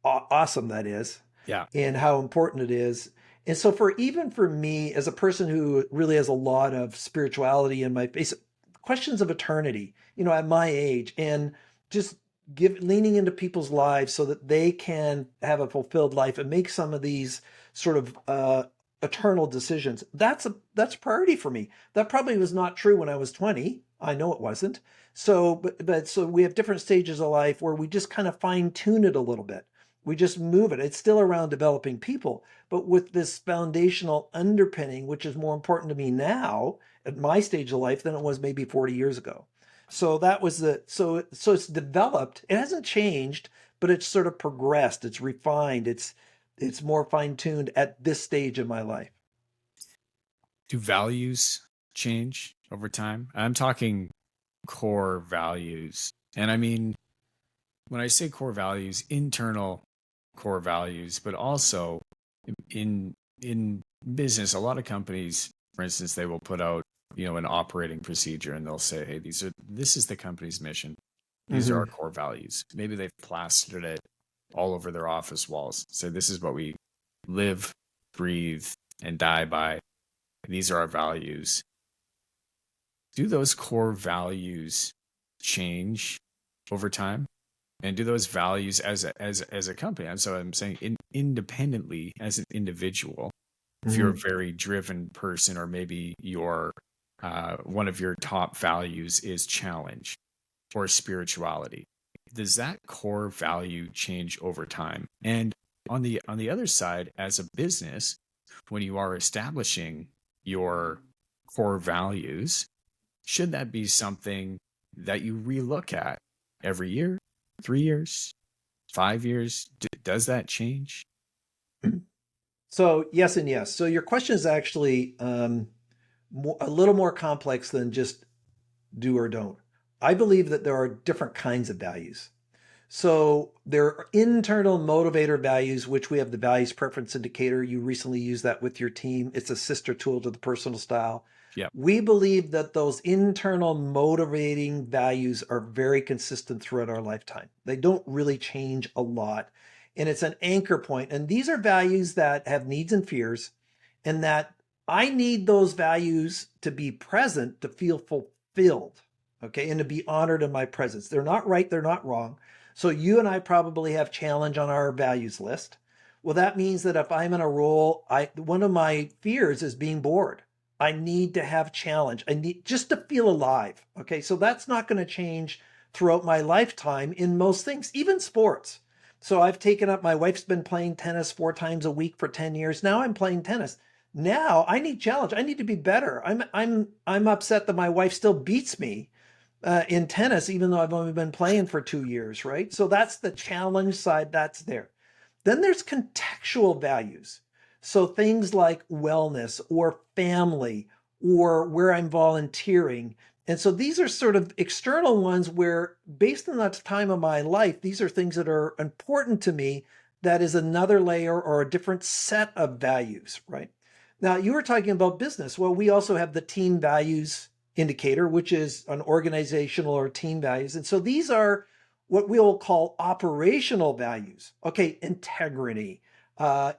awesome that is, Yeah. and how important it is. And so even for me as a person who really has a lot of spirituality in my face, questions of eternity, at my age, and just leaning into people's lives so that they can have a fulfilled life and make some of these sort of eternal decisions. That's a priority for me. That probably was not true when I was 20. I know it wasn't. So, but so we have different stages of life where we just kind of fine tune it a little bit. We just move it. It's still around developing people, but with this foundational underpinning, which is more important to me now at my stage of life than it was maybe 40 years ago. So that was so it's developed. It hasn't changed, but it's sort of progressed. It's refined. It's more fine-tuned at this stage of my life. Do values change over time? I'm talking core values. And I mean, when I say core values, internal core values, but also in business, a lot of companies, for instance, they will put out, an operating procedure and they'll say, hey, this is the company's mission. These are our core values. Maybe they've plastered it all over their office walls. So this is what we live, breathe, and die by. These are our values. Do those core values change over time? And do those values as a company? And so I'm saying independently as an individual, if you're a very driven person, or maybe your one of your top values is challenge or spirituality, does that core value change over time? And on the other side, as a business, when you are establishing your core values, should that be something that you relook at every year, 3 years, 5 years? Does that change? So yes and yes. So your question is actually a little more complex than just do or don't. I believe that there are different kinds of values. So there are internal motivator values, which we have the values preference indicator. You recently used that with your team. It's a sister tool to the personal style. Yeah. We believe that those internal motivating values are very consistent throughout our lifetime. They don't really change a lot. And it's an anchor point. And these are values that have needs and fears, and that I need those values to be present to feel fulfilled, okay, and to be honored in my presence. They're not right, they're not wrong. So you and I probably have challenge on our values list. Well, that means that if I'm in a role, one of my fears is being bored. I need to have challenge. I need just to feel alive. Okay. So that's not going to change throughout my lifetime in most things, even sports. So I've taken up, my wife's been playing tennis 4 times a week for 10 years. Now I'm playing tennis. Now I need challenge. I need to be better. I'm upset that my wife still beats me in tennis, even though I've only been playing for 2 years, right? So that's the challenge side that's there. Then there's contextual values. So things like wellness or family or where I'm volunteering. And so these are sort of external ones where, based on the time of my life, these are things that are important to me. That is another layer or a different set of values, right? Now, you were talking about business. Well, we also have the team values indicator, which is an organizational or team values. And so these are what we'll call operational values. Okay, integrity,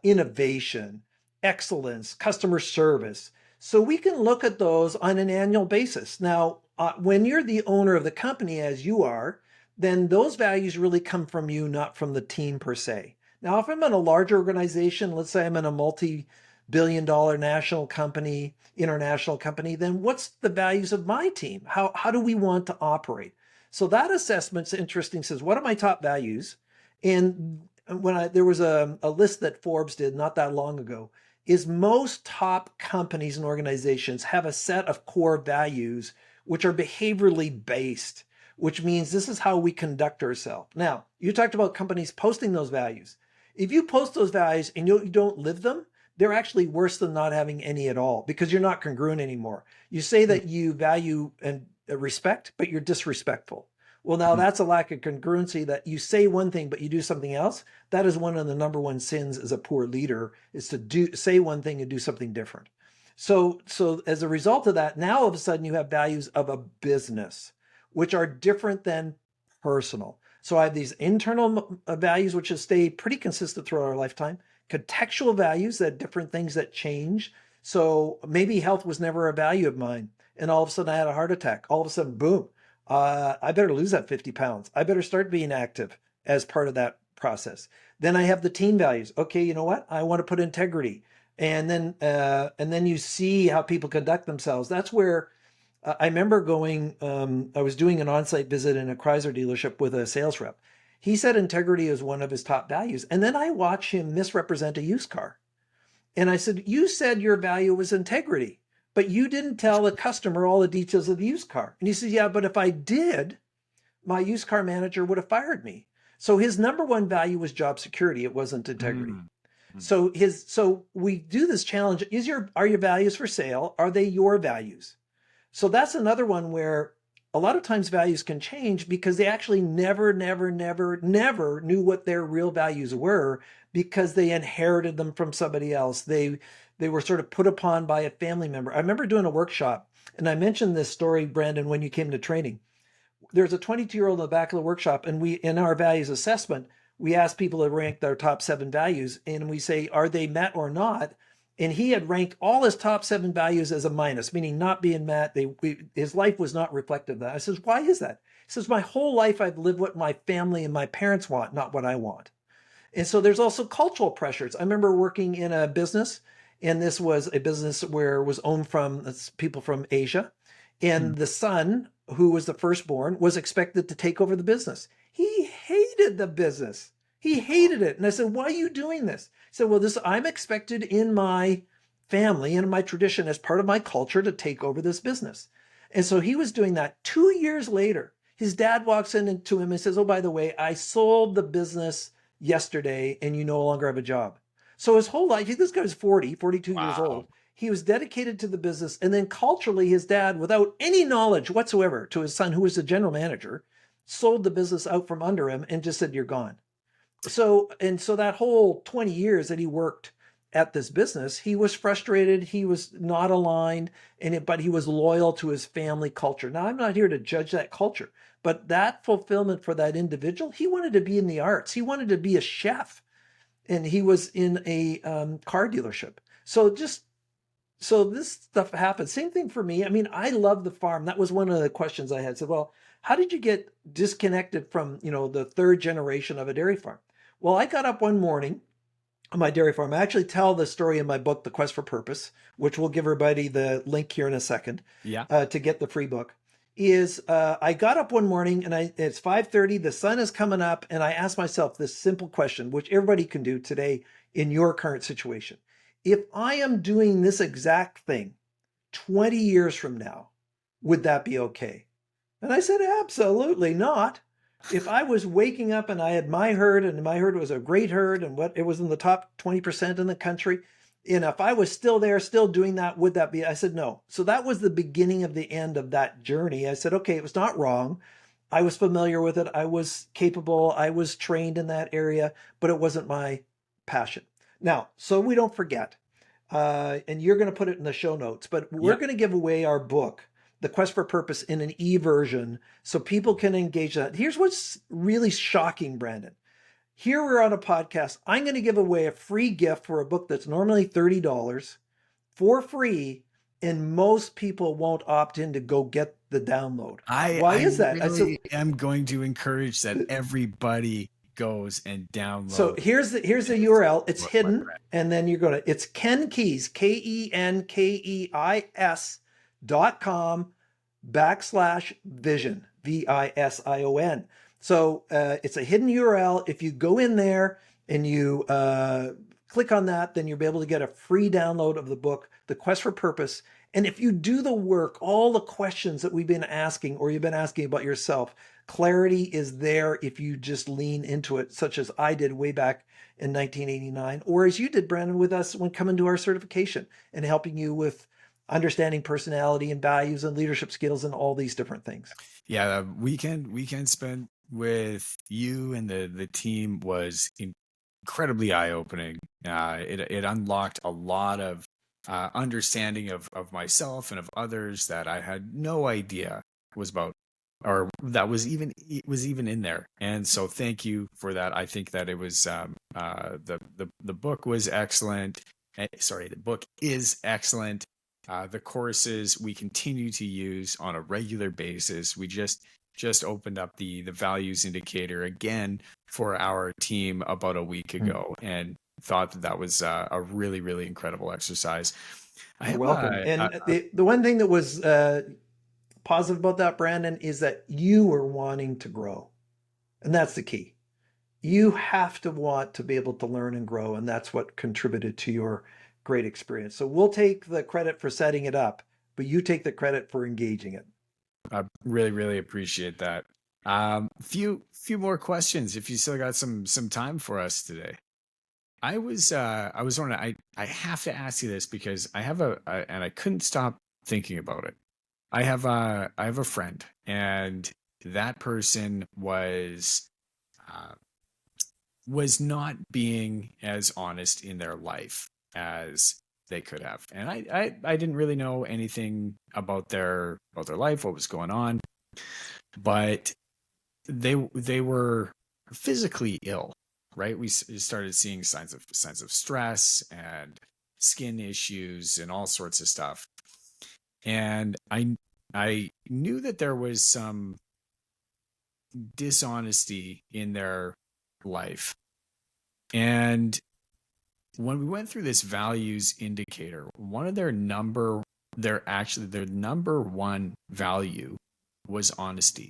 innovation, excellence, customer service. So we can look at those on an annual basis. Now, when you're the owner of the company, as you are, then those values really come from you, not from the team per se. Now, if I'm in a large organization, let's say I'm in a multi-billion-dollar national company, international company, then what's the values of my team? How do we want to operate? So that assessment's interesting. Says, what are my top values? And there was a list that Forbes did not that long ago, is most top companies and organizations have a set of core values which are behaviorally based, which means this is how we conduct ourselves. Now, you talked about companies posting those values. If you post those values and you don't live them, they're actually worse than not having any at all, because you're not congruent anymore. You say that you value and respect, but you're disrespectful. Well, now that's a lack of congruency, that you say one thing, but you do something else. That is one of the number one sins as a poor leader, is to say one thing and do something different. So as a result of that, now all of a sudden you have values of a business, which are different than personal. So I have these internal values, which have stayed pretty consistent throughout our lifetime, contextual values, that different things that change. So maybe health was never a value of mine, and all of a sudden I had a heart attack. All of a sudden, boom, I better lose that 50 pounds. I better start being active as part of that process. Then I have the team values. Okay, you know what? I want to put integrity. And then you see how people conduct themselves. That's where I remember going, I was doing an on-site visit in a Chrysler dealership with a sales rep. He said integrity is one of his top values. And then I watched him misrepresent a used car. And I said, you said your value was integrity, but you didn't tell the customer all the details of the used car. And he said, yeah, but if I did, my used car manager would have fired me. So his number one value was job security. It wasn't integrity. So we do this challenge. Are your values for sale? Are they your values? So that's another one where a lot of times values can change because they actually never knew what their real values were, because they inherited them from somebody else. They were sort of put upon by a family member. I remember doing a workshop, and I mentioned this story, Brandon, when you came to training. There's a 22-year-old in the back of the workshop, and in our values assessment, we ask people to rank their top 7 values, and we say, are they met or not? And he had ranked all his top 7 values as a minus, meaning not being met. His life was not reflective of that. I says, why is that? He says, my whole life I've lived what my family and my parents want, not what I want. And so there's also cultural pressures. I remember working in a business, and this was a business where it was owned from people from Asia. And the son, who was the firstborn, was expected to take over the business. He hated the business. He hated it. And I said, why are you doing this? He said, well, I'm expected in my family and my tradition as part of my culture to take over this business. And so he was doing that. 2 years later, his dad walks in to him and says, oh, by the way, I sold the business yesterday and you no longer have a job. So his whole life, this guy was 42 years old. He was dedicated to the business. And then culturally, his dad, without any knowledge whatsoever to his son, who was the general manager, sold the business out from under him and just said, you're gone. So that whole 20 years that he worked at this business, he was frustrated. He was not aligned, but he was loyal to his family culture. Now, I'm not here to judge that culture, but that fulfillment for that individual, he wanted to be in the arts. He wanted to be a chef, and he was in a car dealership. So this stuff happens. Same thing for me. I mean, I love the farm. That was one of the questions I had. I said, well, how did you get disconnected from, the third generation of a dairy farm? Well, I got up one morning on my dairy farm. I actually tell the story in my book, The Quest for Purpose, which we'll give everybody the link here in a second Yeah. to get the free book. I got up one morning and it's 5:30, the sun is coming up, and I asked myself this simple question, which everybody can do today in your current situation. If I am doing this exact thing 20 years from now, would that be okay? And I said, absolutely not. If I was waking up and I had my herd, and my herd was a great herd, and it was in the top 20% in the country, and if I was still there, still doing that, would that be? I said, no. So that was the beginning of the end of that journey. I said, okay, it was not wrong. I was familiar with it. I was capable. I was trained in that area, but it wasn't my passion. Now, so we don't forget, and you're going to put it in the show notes, but we're going to give away our book, The Quest for Purpose, in an e-version so people can engage that. Here's what's really shocking, Brandon. Here we're on a podcast. I'm going to give away a free gift for a book that's normally $30 for free, and most people won't opt in to go get the download. Why is that? Really am going to encourage that everybody goes and download. So here's the URL. It's hidden, and then it's Ken Keis, KenKeis.com/vision, VISION. So it's a hidden URL. If you go in there and you click on that, then you'll be able to get a free download of the book, The Quest for Purpose. And if you do the work, all the questions that we've been asking or you've been asking about yourself, clarity is there if you just lean into it, such as I did way back in 1989, or as you did, Brandon, with us when coming to our certification and helping you with understanding personality and values and leadership skills and all these different things. Yeah, the weekend spent with you and the team was incredibly eye-opening. It unlocked a lot of understanding of myself and of others that I had no idea was about, or that was even in there. And so thank you for that. I think that it was the book was excellent. Sorry, the book is excellent. The courses we continue to use on a regular basis. We just opened up the values indicator again for our team about a week ago, and thought that was a really, really incredible exercise. You're welcome. And the one thing that was positive about that, Brandon, is that you were wanting to grow. And that's the key. You have to want to be able to learn and grow. And that's what contributed to your great experience. So we'll take the credit for setting it up, but you take the credit for engaging it. I really, really appreciate that. Few more questions if you still got some time for us today. I was wondering, I have to ask you this because I have and I couldn't stop thinking about it. I have a friend, and that person was not being as honest in their life as they could have. And I didn't really know anything about their life, what was going on, but they were physically ill, right? We started seeing signs of stress and skin issues and all sorts of stuff. And I knew that there was some dishonesty in their life. And when we went through this values indicator, one of their number one value was honesty.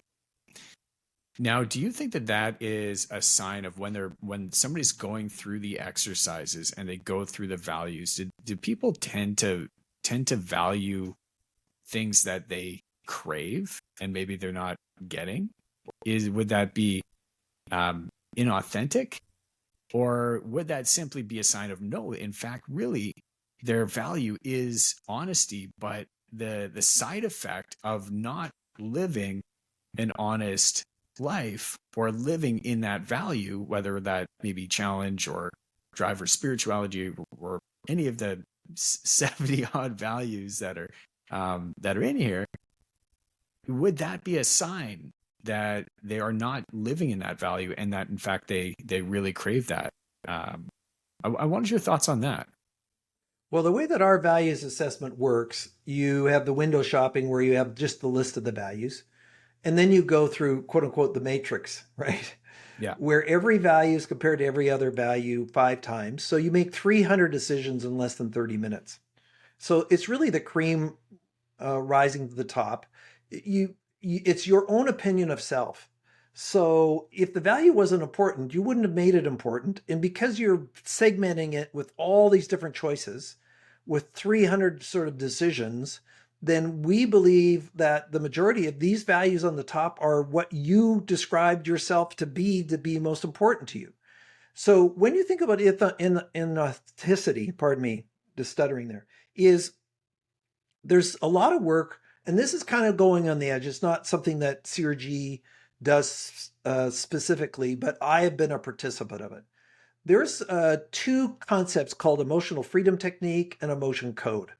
Now, do you think that is a sign of when somebody's going through the exercises and they go through the values, do people tend to value things that they crave and maybe they're not getting? Would that be inauthentic? Or would that simply be a sign of no, in fact, really, their value is honesty, but the side effect of not living an honest life or living in that value, whether that may be challenge or drive or spirituality or any of the 70 odd values that are in here, would that be a sign that they are not living in that value and that in fact they really crave that? Um, I wanted your thoughts on that. Well, the way that our values assessment works, you have the window shopping where you have just the list of the values, and then you go through quote unquote the matrix, right? Yeah. Where every value is compared to every other value 5 times. So you make 300 decisions in less than 30 minutes. So it's really the cream rising to the top. It's your own opinion of self. So if the value wasn't important, you wouldn't have made it important. And because you're segmenting it with all these different choices, with 300 sort of decisions, then we believe that the majority of these values on the top are what you described yourself to be most important to you. So when you think about in authenticity, pardon me, just stuttering there, is there's a lot of work, and this is kind of going on the edge. It's not something that CRG does specifically, but I have been a participant of it. There's two concepts called emotional freedom technique and emotion code.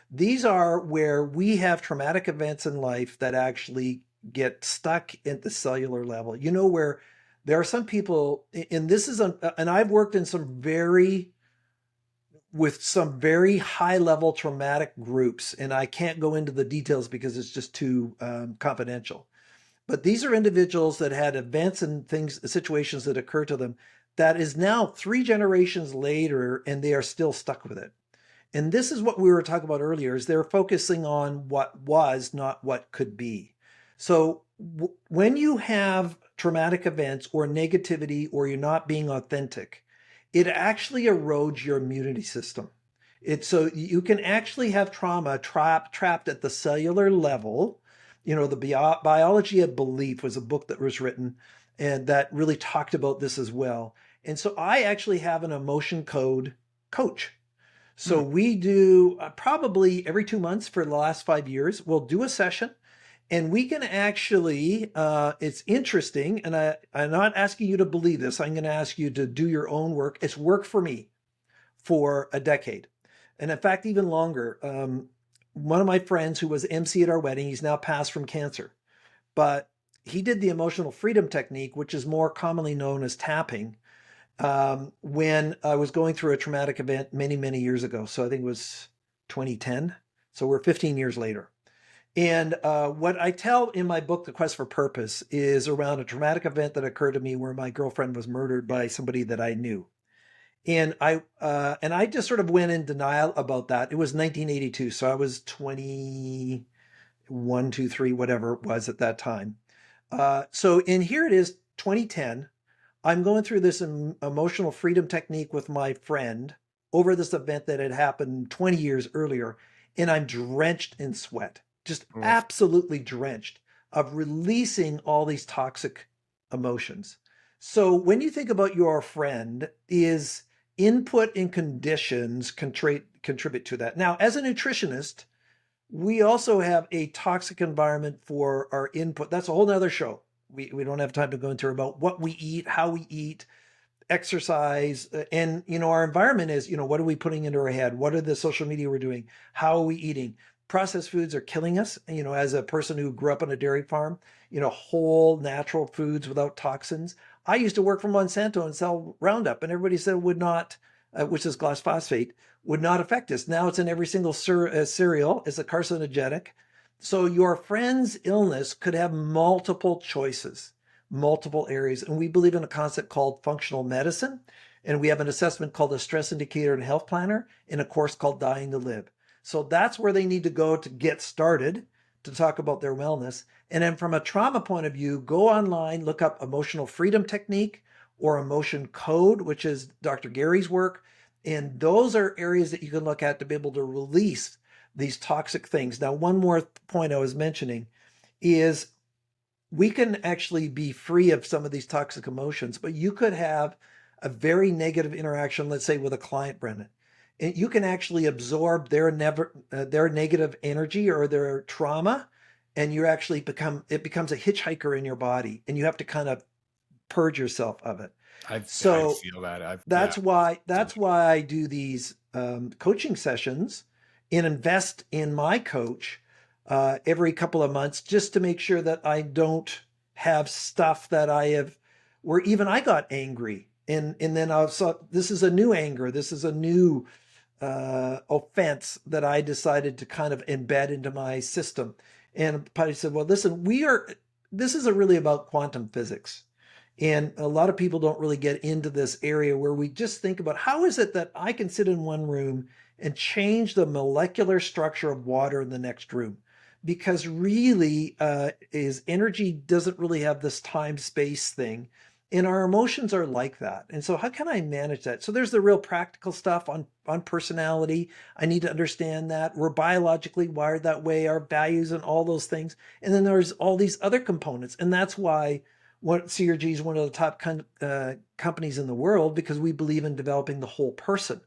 These are where we have traumatic events in life that actually get stuck at the cellular level. You know, where there are some people, and this is, and I've worked in some with some very high level traumatic groups, and I can't go into the details because it's just too confidential. But these are individuals that had events and things, situations that occur to them that is now 3 generations later, and they are still stuck with it. And this is what we were talking about earlier, is they're focusing on what was, not what could be. So when you have traumatic events or negativity, or you're not being authentic, it actually erodes your immunity system. So you can actually have trauma trapped at the cellular level. You know, the Biology of Belief was a book that was written and that really talked about this as well. And so I actually have an emotion code coach. Hmm. So we do probably every 2 months for the last 5 years, we'll do a session, and we can actually, it's interesting. And I'm not asking you to believe this. I'm going to ask you to do your own work. It's worked for me for a decade. And in fact, even longer. One of my friends who was MC at our wedding, he's now passed from cancer, but he did the emotional freedom technique, which is more commonly known as tapping, when I was going through a traumatic event many, many years ago. So I think it was 2010. So we're 15 years later. And what I tell in my book, The Quest for Purpose, is around a traumatic event that occurred to me where my girlfriend was murdered by somebody that I knew. And I just sort of went in denial about that. It was 1982, so I was 21, 2, 3, whatever it was at that time. So in here it is, 2010. I'm going through this emotional freedom technique with my friend over this event that had happened 20 years earlier, and I'm drenched in sweat, just Oof. absolutely drenched of releasing all these toxic emotions. So when you think about your friend, is input and conditions contribute to that. Now, as a nutritionist, we also have a toxic environment for our input. That's a whole nother show. We don't have time to go into about what we eat, how we eat, exercise, and our environment is, what are we putting into our head? What are the social media we're doing? How are we eating? Processed foods are killing us. As a person who grew up on a dairy farm, whole natural foods without toxins. I used to work for Monsanto and sell Roundup, and everybody said it would not, which is glyphosate, would not affect us. Now it's in every single cereal. It's a carcinogenic. So your friend's illness could have multiple choices, multiple areas. And we believe in a concept called functional medicine. And we have an assessment called a stress indicator and health planner, and a course called Dying to Live. So that's where they need to go to get started to talk about their wellness. And then from a trauma point of view, go online, look up emotional freedom technique or emotion code, which is Dr. Gary's work. And those are areas that you can look at to be able to release these toxic things. Now, one more point I was mentioning is we can actually be free of some of these toxic emotions, but you could have a very negative interaction, let's say with a client, Brendan, and you can actually absorb their negative energy or their trauma, and it becomes a hitchhiker in your body, and you have to kind of purge yourself of it. I So feel that. I've yeah. that's why Absolutely. I do these coaching sessions and invest in my coach every couple of months just to make sure that I don't have stuff that I have where even I got angry. And then I saw this is a new anger. This is a new offense that I decided to kind of embed into my system. And Patty said, well, listen, this isn't really about quantum physics. And a lot of people don't really get into this area where we just think about how is it that I can sit in one room and change the molecular structure of water in the next room? Because really, is energy doesn't really have this time space thing. And our emotions are like that. And so how can I manage that? So there's the real practical stuff on personality. I need to understand that we're biologically wired that way, our values and all those things. And then there's all these other components. And that's why CRG is one of the top companies in the world, because we believe in developing the whole person.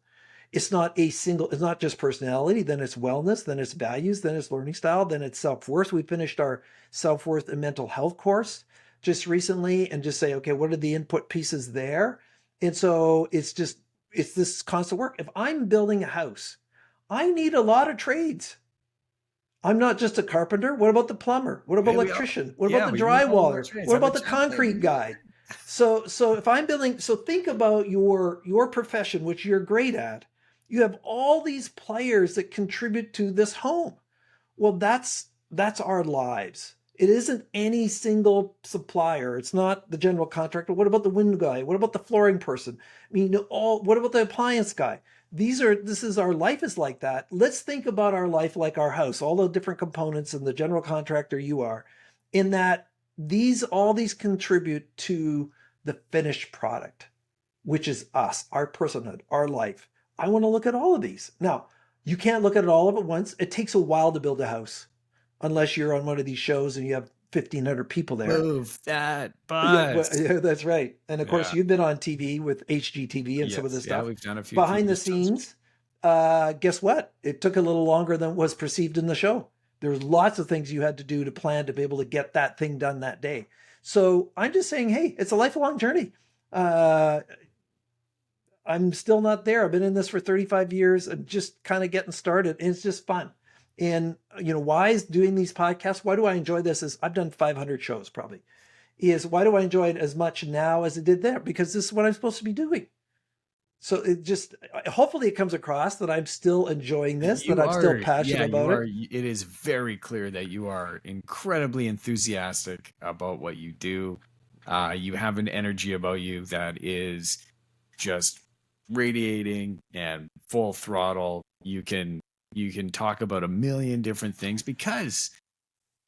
It's not just personality, then it's wellness, then it's values, then it's learning style, then it's self-worth. We finished our self-worth and mental health course just recently and just say, okay, what are the input pieces there? And so it's this constant work. If I'm building a house, I need a lot of trades. I'm not just a carpenter. What about the plumber? What about electrician? What about the drywaller? What about the concrete guy? So if I'm building, so think about your profession, which you're great at. You have all these players that contribute to this home. Well, that's our lives. It isn't any single supplier. It's not the general contractor. What about the window guy? What about the flooring person? I mean, what about the appliance guy? Our life is like that. Let's think about our life like our house, all the different components and the general contractor you are, in that all these contribute to the finished product, which is us, our personhood, our life. I want to look at all of these. Now, you can't look at it all at once. It takes a while to build a house, unless you're on one of these shows and you have 1,500 people there. Move that bus. Yeah, that's right. And of course, you've been on TV with HGTV and some of this stuff. Yeah, we've done a few behind the scenes. Guess what? It took a little longer than was perceived in the show. There was lots of things you had to do to plan to be able to get that thing done that day. So I'm just saying, hey, it's a lifelong journey. I'm still not there. I've been in this for 35 years and just kind of getting started. And it's just fun. And, why is doing these podcasts? Why do I enjoy this? I've done 500 shows probably. Why do I enjoy it as much now as it did there? Because this is what I'm supposed to be doing. So hopefully it comes across that I'm still enjoying this, I'm still passionate about it. It is very clear that you are incredibly enthusiastic about what you do. You have an energy about you that is just radiating and full throttle. You can talk about a million different things because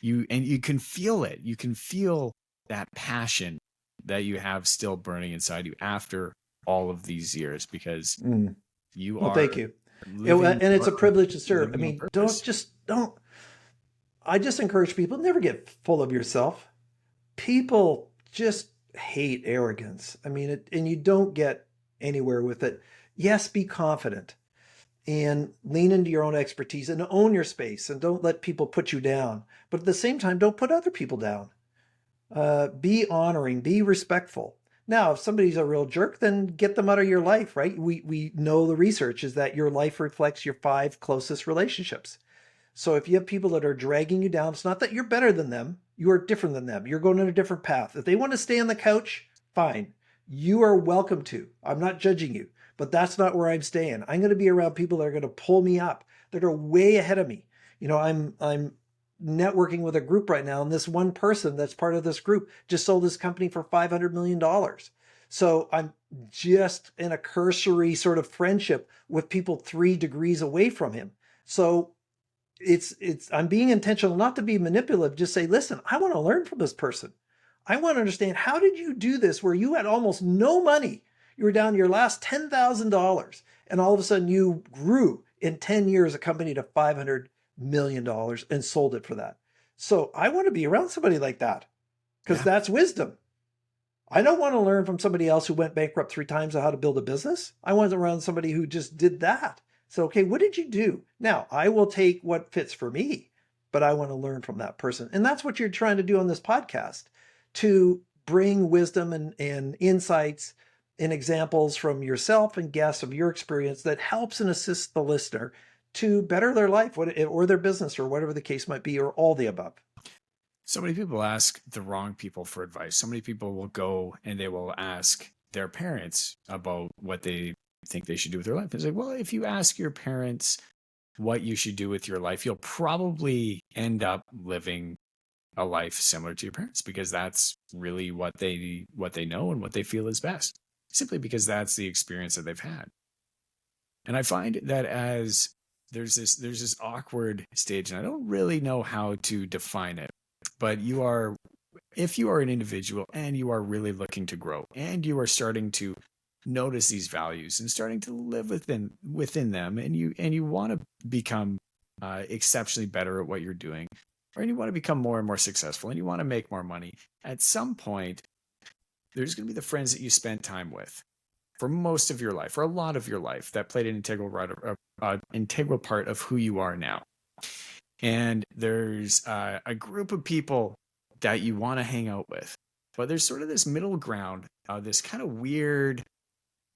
you can feel it. You can feel that passion that you have still burning inside you after all of these years, because you are. Thank you. And it's a privilege to serve. I mean, don't. I just encourage people, never get full of yourself. People just hate arrogance. I mean, and you don't get anywhere with it. Yes, be confident and lean into your own expertise and own your space, and don't let people put you down. But at the same time, don't put other people down. Be honoring, be respectful. Now, if somebody's a real jerk, then get them out of your life, right? We know the research is that your life reflects your 5 closest relationships. So if you have people that are dragging you down, it's not that you're better than them. You are different than them. You're going on a different path. If they want to stay on the couch, fine. You are welcome to. I'm not judging you, but that's not where I'm staying. I'm going to be around people that are going to pull me up, that are way ahead of me. I'm networking with a group right now, and this one person that's part of this group just sold his company for $500 million. So I'm just in a cursory sort of friendship with people 3 degrees away from him. So I'm being intentional, not to be manipulative, just say, listen, I want to learn from this person. I want to understand, how did you do this where you had almost no money? You were down to your last $10,000, and all of a sudden you grew in 10 years a company to $500 million and sold it for that. So I want to be around somebody like that, because that's wisdom. I don't want to learn from somebody else who went bankrupt 3 times on how to build a business. I want to around somebody who just did that. So, okay, what did you do? Now, I will take what fits for me, but I want to learn from that person. And that's what you're trying to do on this podcast, to bring wisdom and insights in examples from yourself and guests of your experience that helps and assists the listener to better their life or their business or whatever the case might be, or all the above? So many people ask the wrong people for advice. So many people will go and they will ask their parents about what they think they should do with their life. It's like, well, if you ask your parents what you should do with your life, you'll probably end up living a life similar to your parents, because that's really what they know and what they feel is best, simply because that's the experience that they've had. And I find that as there's this awkward stage, and I don't really know how to define it, but if you are an individual and you are really looking to grow and you are starting to notice these values and starting to live within them, and you want to become exceptionally better at what you're doing, or you want to become more and more successful and you want to make more money, at some point there's going to be the friends that you spent time with for most of your life, or a lot of your life, that played an integral part of who you are now. And there's a group of people that you want to hang out with, but there's sort of this middle ground, this kind of weird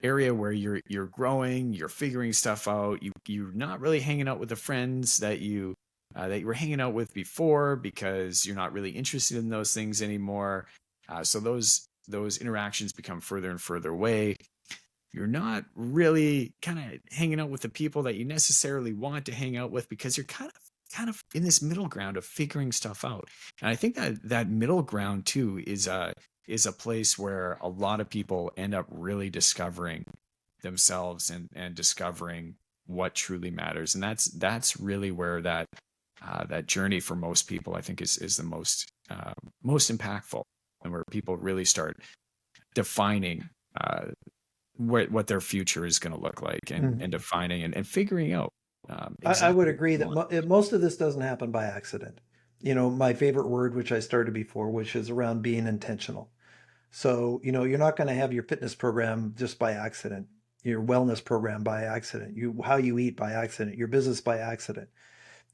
area where you're growing, you're figuring stuff out. You're not really hanging out with the friends that you were hanging out with before, because you're not really interested in those things anymore. So those interactions become further and further away. You're not really kind of hanging out with the people that you necessarily want to hang out with, because you're kind of in this middle ground of figuring stuff out. And I think that that middle ground too is a place where a lot of people end up really discovering themselves, and discovering what truly matters. And that's really where that journey for most people, I think, is the most impactful, and where people really start defining what their future is going to look like, and defining and figuring out I would exactly what agree they that want. most of this doesn't happen by accident. My favorite word, which I started before, which is around being intentional. So, you're not going to have your fitness program just by accident, your wellness program by accident, how you eat by accident, your business by accident.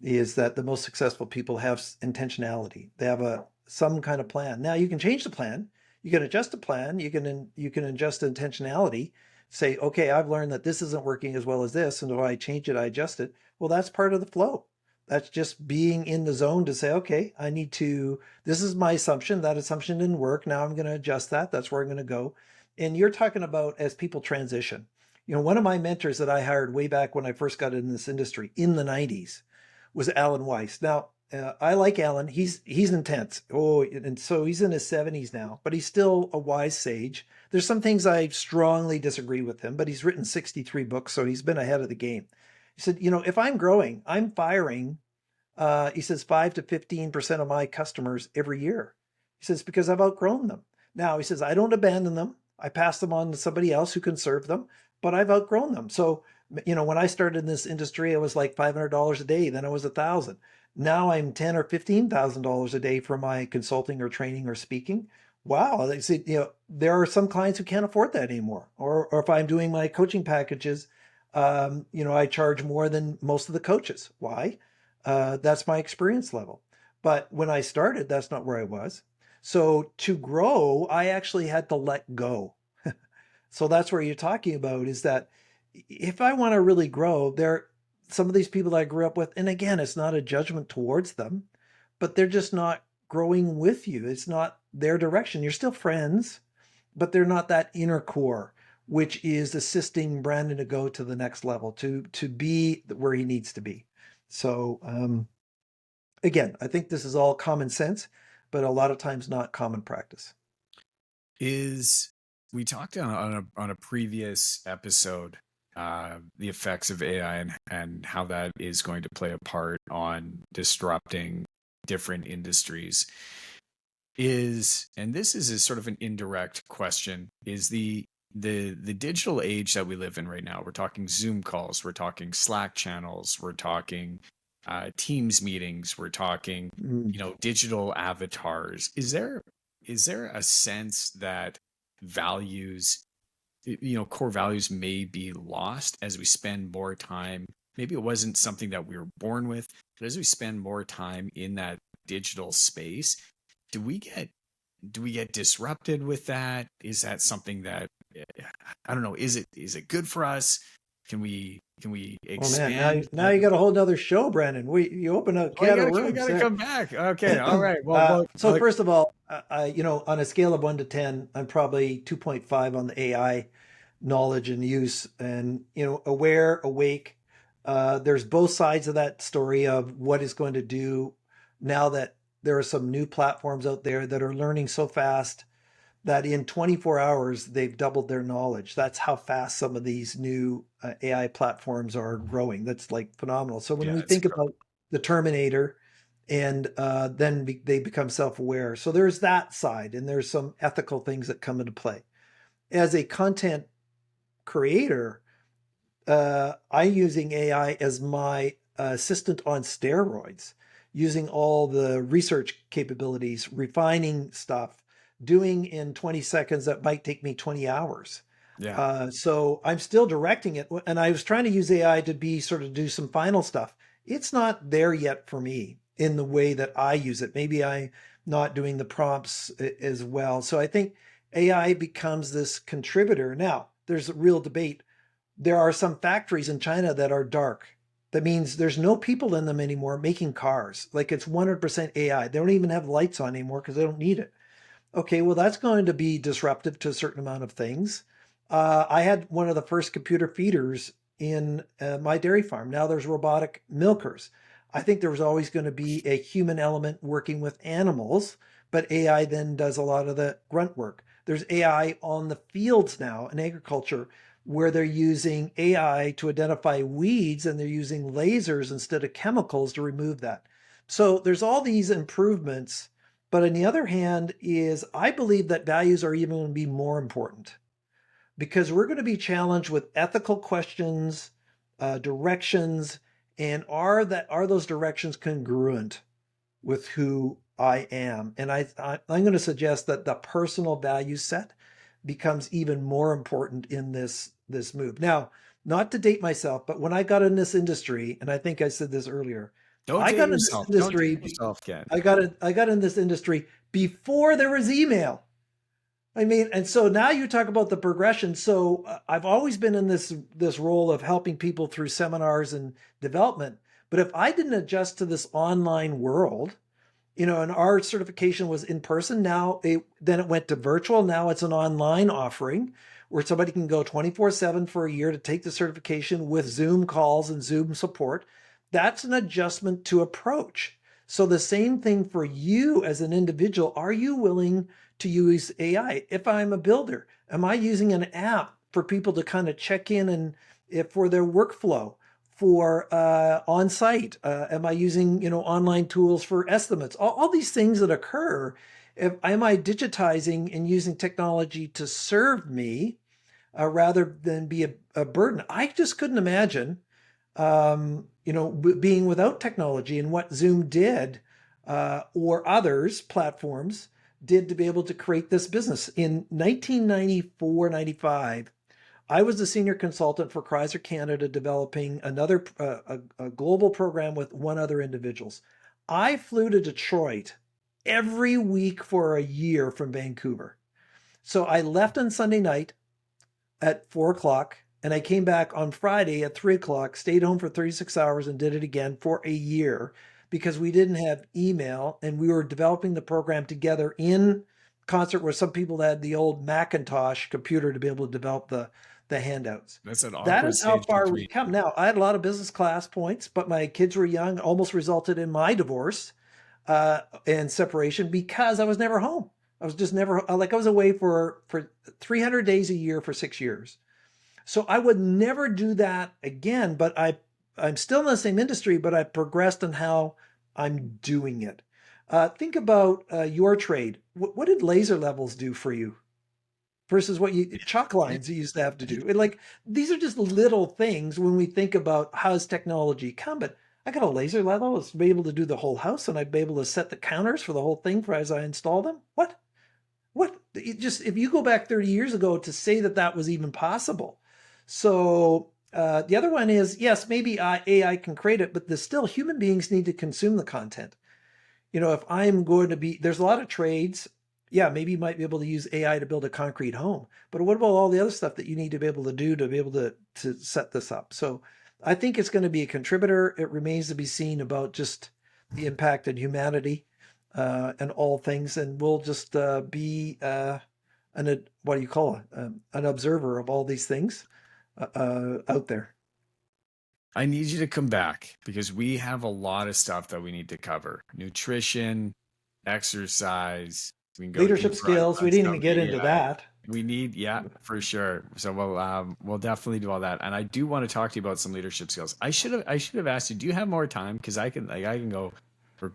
Is that the most successful people have intentionality. They have some kind of plan. Now you can change the plan. You can adjust the plan. You can adjust intentionality. Say, okay, I've learned that this isn't working as well as this, and if I change it, I adjust it. Well, that's part of the flow. That's just being in the zone to say, okay, I need to. This is my assumption. That assumption didn't work. Now I'm going to adjust that. That's where I'm going to go. And you're talking about as people transition. One of my mentors that I hired way back when I first got in this industry in the '90s was Alan Weiss. Now, I like Alan. He's intense. Oh, and so he's in his 70s now, but he's still a wise sage. There's some things I strongly disagree with him, but he's written 63 books, so he's been ahead of the game. He said, if I'm growing, I'm firing, he says, 5 to 15% of my customers every year. He says, because I've outgrown them. Now, he says, I don't abandon them. I pass them on to somebody else who can serve them, but I've outgrown them. So, when I started in this industry, it was like $500 a day. Then it was 1,000. Now I'm $10 or $15,000 a day for my consulting or training or speaking. Wow. They say, there are some clients who can't afford that anymore. Or if I'm doing my coaching packages, I charge more than most of the coaches. Why? That's my experience level. But when I started, that's not where I was. So to grow, I actually had to let go. So that's where you're talking about is that if I want to really grow, some of these people that I grew up with, and again, it's not a judgment towards them, but they're just not growing with you. It's not their direction. You're still friends, but they're not that inner core, which is assisting Brandon to go to the next level, to be where he needs to be. So again, I think this is all common sense, but a lot of times not common practice. Is We talked on a previous episode the effects of AI, and how that is going to play a part on disrupting different industries. And this is a sort of an indirect question, is the digital age that we live in right now. We're talking Zoom calls, we're talking Slack channels, we're talking Teams meetings, we're talking Mm. digital avatars. Is there a sense that values, core values may be lost as we spend more time? Maybe it wasn't something that we were born with, but as we spend more time in that digital space, do we get do we get disrupted with that? Is that something that I don't know. Is it good for us? Can we Oh man, now expand? now you got a whole nother show, Brandon. You open a Oh, can of we worms gotta there. come back. Okay, all right. Well, So first of all, on a scale of 1 to 10, I'm probably 2.5 on the AI knowledge and use, and aware, awake. There's both sides of that story of what it's going to do now that there are some new platforms out there that are learning so fast that in 24 hours they've doubled their knowledge. That's how fast some of these new AI platforms are growing. That's like phenomenal. So when yeah, we it's think incredible. about the Terminator, and then they become self-aware. So there's that side, and there's some ethical things that come into play. As a content creator, I'm using AI as my assistant on steroids, using all the research capabilities, refining stuff, doing in 20 seconds that might take me 20 hours. Yeah, So I'm still directing it. And I was trying to use AI to be sort of do some final stuff. It's not there yet for me in the way that I use it. Maybe I'm not doing the prompts as well. So I think AI becomes this contributor. Now, there's a real debate. There are some factories in China that are dark. That means there's no people in them anymore making cars. Like it's 100% AI. They don't even have lights on anymore because they don't need it. Okay, well, that's going to be disruptive to a certain amount of things. I had one of the first computer feeders in my dairy farm. Now there's robotic milkers. I think there was always going to be a human element working with animals, but AI then does a lot of the grunt work. There's AI on the fields now in agriculture where they're using AI to identify weeds and they're using lasers instead of chemicals to remove that. So there's all these improvements, but on the other hand is I believe that values are even going to be more important because we're going to be challenged with ethical questions, directions, and are those directions congruent with who I am? And I'm going to suggest that the personal value set becomes even more important in this move. Now, not to date myself, but when I got in this industry, and I think I said this earlier, don't I date got in this yourself. Don't date industry. yourself, Ken. I got in this industry before there was email. I mean, and so now you talk about the progression. So I've always been in this role of helping people through seminars and development. But if I didn't adjust to this online world, and our certification was in person, then it went to virtual. Now it's an online offering where somebody can go 24/7 for a year to take the certification with Zoom calls and Zoom support. That's an adjustment to approach. So the same thing for you as an individual. Are you willing to use AI? If I'm a builder, am I using an app for people to kind of check in and if for their workflow? For on site? Am I using online tools for estimates? All these things that occur. Am I digitizing and using technology to serve me rather than be a burden? I just couldn't imagine, being without technology and what Zoom did or others platforms did to be able to create this business in 1994, 95. I was the senior consultant for Chrysler Canada developing another a global program with one other individuals. I flew to Detroit every week for a year from Vancouver. So I left on Sunday night at 4 o'clock and I came back on Friday at 3 o'clock, stayed home for 36 hours and did it again for a year because we didn't have email and we were developing the program together in concert with some people that had the old Macintosh computer to be able to develop the handouts. That's an That awkward is how stage far we've between. come. Now, I had a lot of business class points, but my kids were young, almost resulted in my divorce and separation because I was never home. I was just never like I was away for 300 days a year for 6 years. So I would never do that again, but I'm still in the same industry, but I progressed in how I'm doing it. Think about your trade. What did laser levels do for you versus what you chalk Yeah, lines you used to have to do? And like these are just little things when we think about how's technology come. But I got a laser level, I was able to do the whole house, and I'd be able to set the counters for the whole thing for as I install them. What? Just if you go back 30 years ago to say that that was even possible. So the other one is, yes, maybe AI can create it, but there's still human beings need to consume the content. If I'm going to be, there's a lot of trades yeah, maybe you might be able to use AI to build a concrete home. But what about all the other stuff that you need to be able to do to be able to set this up? So I think it's going to be a contributor. It remains to be seen about just the impact on humanity and all things. And we'll just be what do you call it? An observer of all these things out there. I need you to come back because we have a lot of stuff that we need to cover. Nutrition, exercise. We can go Leadership deeper skills. on We didn't some even get into AI. that. We need, yeah, for sure. So we'll definitely do all that. And I do want to talk to you about some leadership skills. I should have asked you, do you have more time? Because I can go for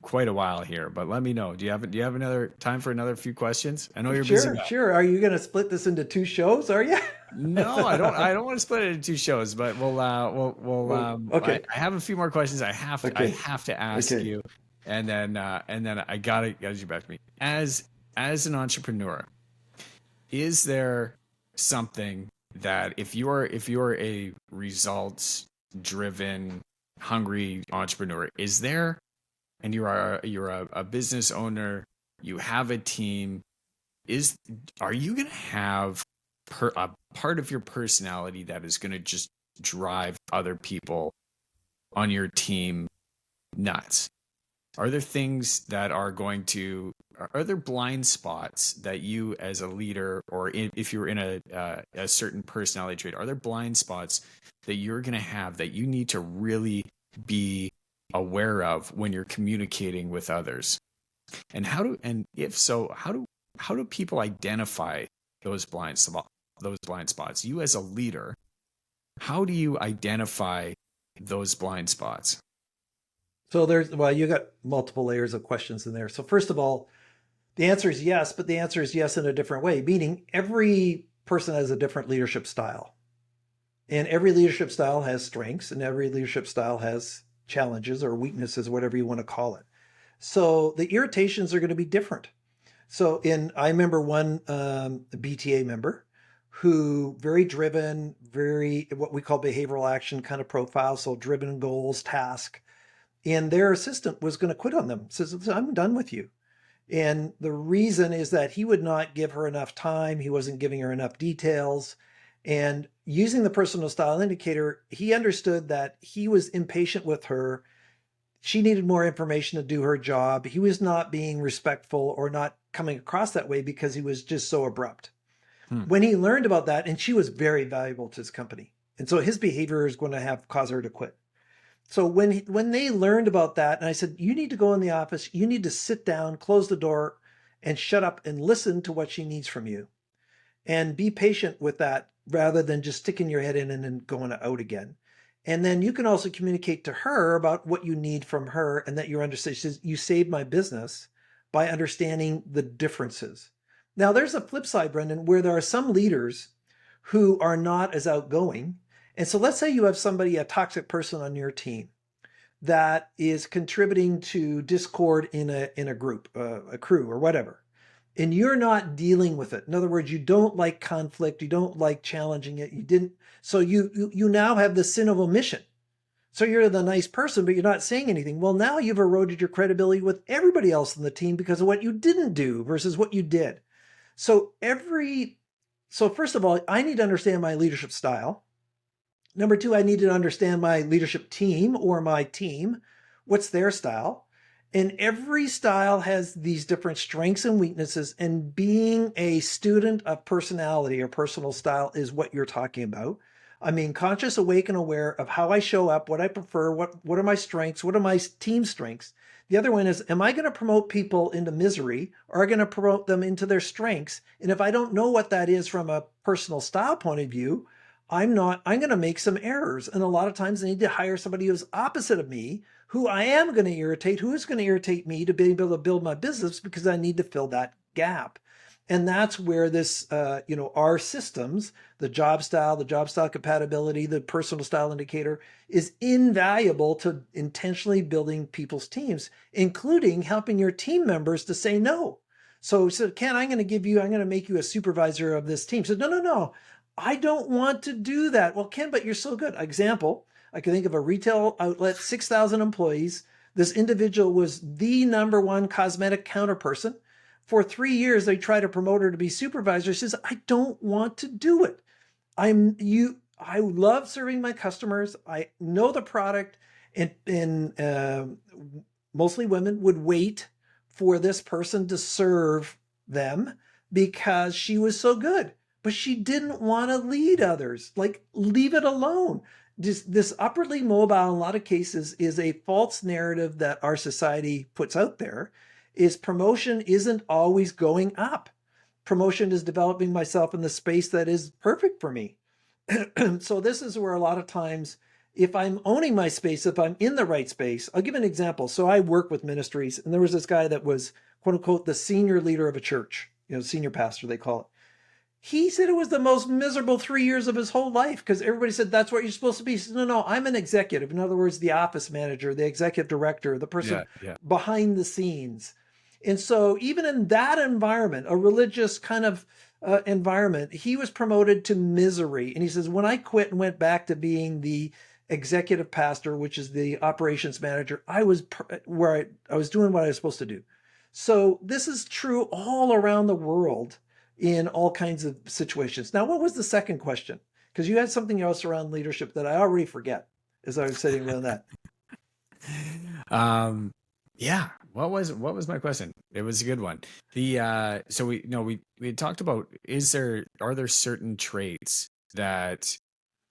quite a while here, but let me know. Do you have another time for another few questions? I know you're a busy Sure, guy. sure. Are you going to split this into two shows? Are you? No, I don't want to split it into two shows, but Oh, okay. I have a few more questions I Okay. have to ask Okay. you, and then I gotta you back to me. As an entrepreneur, is there something that if you're a results driven, hungry entrepreneur, is there, and you're a business owner, you have a team, is are you going to have a part of your personality that is going to just drive other people on your team nuts? Are there things that are going to are there blind spots that you as a leader, or if you're in a certain personality trait, are there blind spots that you're going to have that you need to really be aware of when you're communicating with others? And if so, how do people identify those blind spots? You as a leader, how do you identify those blind spots? So well, you got multiple layers of questions in there. So first of all, the answer is yes, but the answer is yes in a different way, meaning every person has a different leadership style. And every leadership style has strengths and every leadership style has challenges or weaknesses, whatever you want to call it. So the irritations are going to be different. So I remember one BTA member who very driven, very what we call behavioral action kind of profile. So driven goals, task, and their assistant was going to quit on them. Says, "I'm done with you." And the reason is that he would not give her enough time. He wasn't giving her enough details. And using the personal style indicator, he understood that he was impatient with her. She needed more information to do her job. He was not being respectful or not coming across that way because he was just so abrupt. Hmm. When he learned about that, and she was very valuable to his company. And so his behavior is going to have cause her to quit. So when they learned about that, and I said, you need to go in the office, you need to sit down, close the door, and shut up and listen to what she needs from you, and be patient with that rather than just sticking your head in and then going out again. And then you can also communicate to her about what you need from her and that you understand. She says, you saved my business by understanding the differences. Now, there's a flip side, Brendan, where there are some leaders who are not as outgoing. And so let's say you have somebody, a toxic person on your team that is contributing to discord in a group, a crew, or whatever, and you're not dealing with it. In other words, you don't like conflict, you don't like challenging it. You didn't, so you now have the sin of omission. So you're the nice person, but you're not saying anything. Well, now you've eroded your credibility with everybody else in the team because of what you didn't do versus what you did. So so first of all, I need to understand my leadership style. Number two, I need to understand my leadership team or my team. What's their style? And every style has these different strengths and weaknesses. And being a student of personality or personal style is what you're talking about. I mean, conscious, awake, and aware of how I show up, what I prefer, what are my strengths, what are my team strengths. The other one is, am I going to promote people into misery or am I going to promote them into their strengths? And if I don't know what that is from a personal style point of view, I'm going to make some errors. And a lot of times I need to hire somebody who's opposite of me, who I am going to irritate, who is going to irritate me to be able to build my business because I need to fill that gap. And that's where this, our systems, the job style compatibility, the personal style indicator is invaluable to intentionally building people's teams, including helping your team members to say no. So Ken, I'm going to make you a supervisor of this team. So no, I don't want to do that. Well, Ken, but you're so good. Example, I can think of a retail outlet, 6,000 employees. This individual was the number one cosmetic counter person. For 3 years, they try to promote her to be supervisor. She says, I don't want to do it. I love serving my customers. I know the product, and mostly women would wait for this person to serve them because she was so good. But she didn't want to lead others. Like, leave it alone. This upwardly mobile, in a lot of cases, is a false narrative that our society puts out there. Is promotion isn't always going up. Promotion is developing myself in the space that is perfect for me. So this is where a lot of times, if I'm owning my space, if I'm in the right space, I'll give an example. So I work with ministries, and there was this guy that was, quote unquote, the senior leader of a church, senior pastor, they call it. He said it was the most miserable 3 years of his whole life because everybody said, that's what you're supposed to be. He said, no, I'm an executive. In other words, the office manager, the executive director, the person behind the scenes. And so even in that environment, a religious kind of environment, he was promoted to misery. And he says, when I quit and went back to being the executive pastor, which is the operations manager, I was doing what I was supposed to do. So this is true all around the world in all kinds of situations. Now, what was the second question? Because you had something else around leadership that I already forget as I was sitting around that. Yeah. What was my question? It was a good one. So we had talked about, are there certain traits that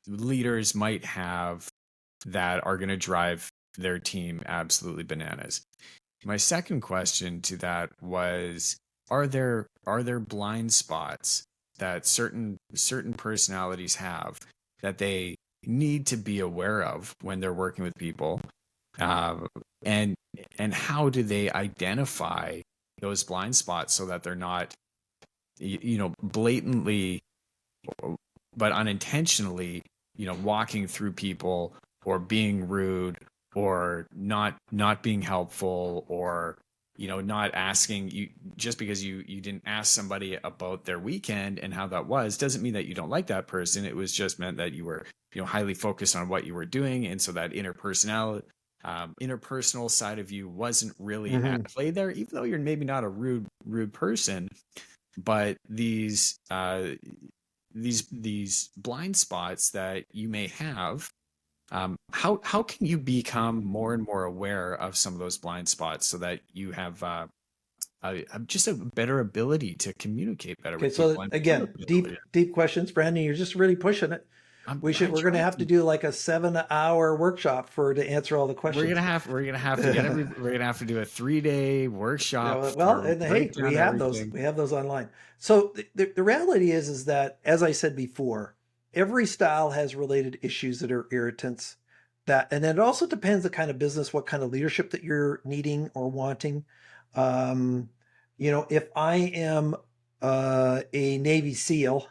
leaders might have that are going to drive their team absolutely bananas? My second question to that was, are there blind spots that certain personalities have that they need to be aware of when they're working with people? And how do they identify those blind spots so that they're not, blatantly but unintentionally, walking through people or being rude or not being helpful, or not asking you, just because you didn't ask somebody about their weekend and how that was, doesn't mean that you don't like that person. It was just meant that you were highly focused on what you were doing, and so that interpersonal side of you wasn't really at play there, even though you're maybe not a rude person. But these blind spots that you may have, how can you become more and more aware of some of those blind spots so that you have just a better ability to communicate better Okay, with people? so And again, deep questions, Brandon. You're just really pushing it. We're going to have to do like a 7-hour workshop to answer all the questions. We're gonna have to do a 3-day workshop. Well, and hey, we have those online. So the reality is that, as I said before, every style has related issues that are irritants. And it also depends the kind of business, what kind of leadership that you're needing or wanting. If I am a Navy SEAL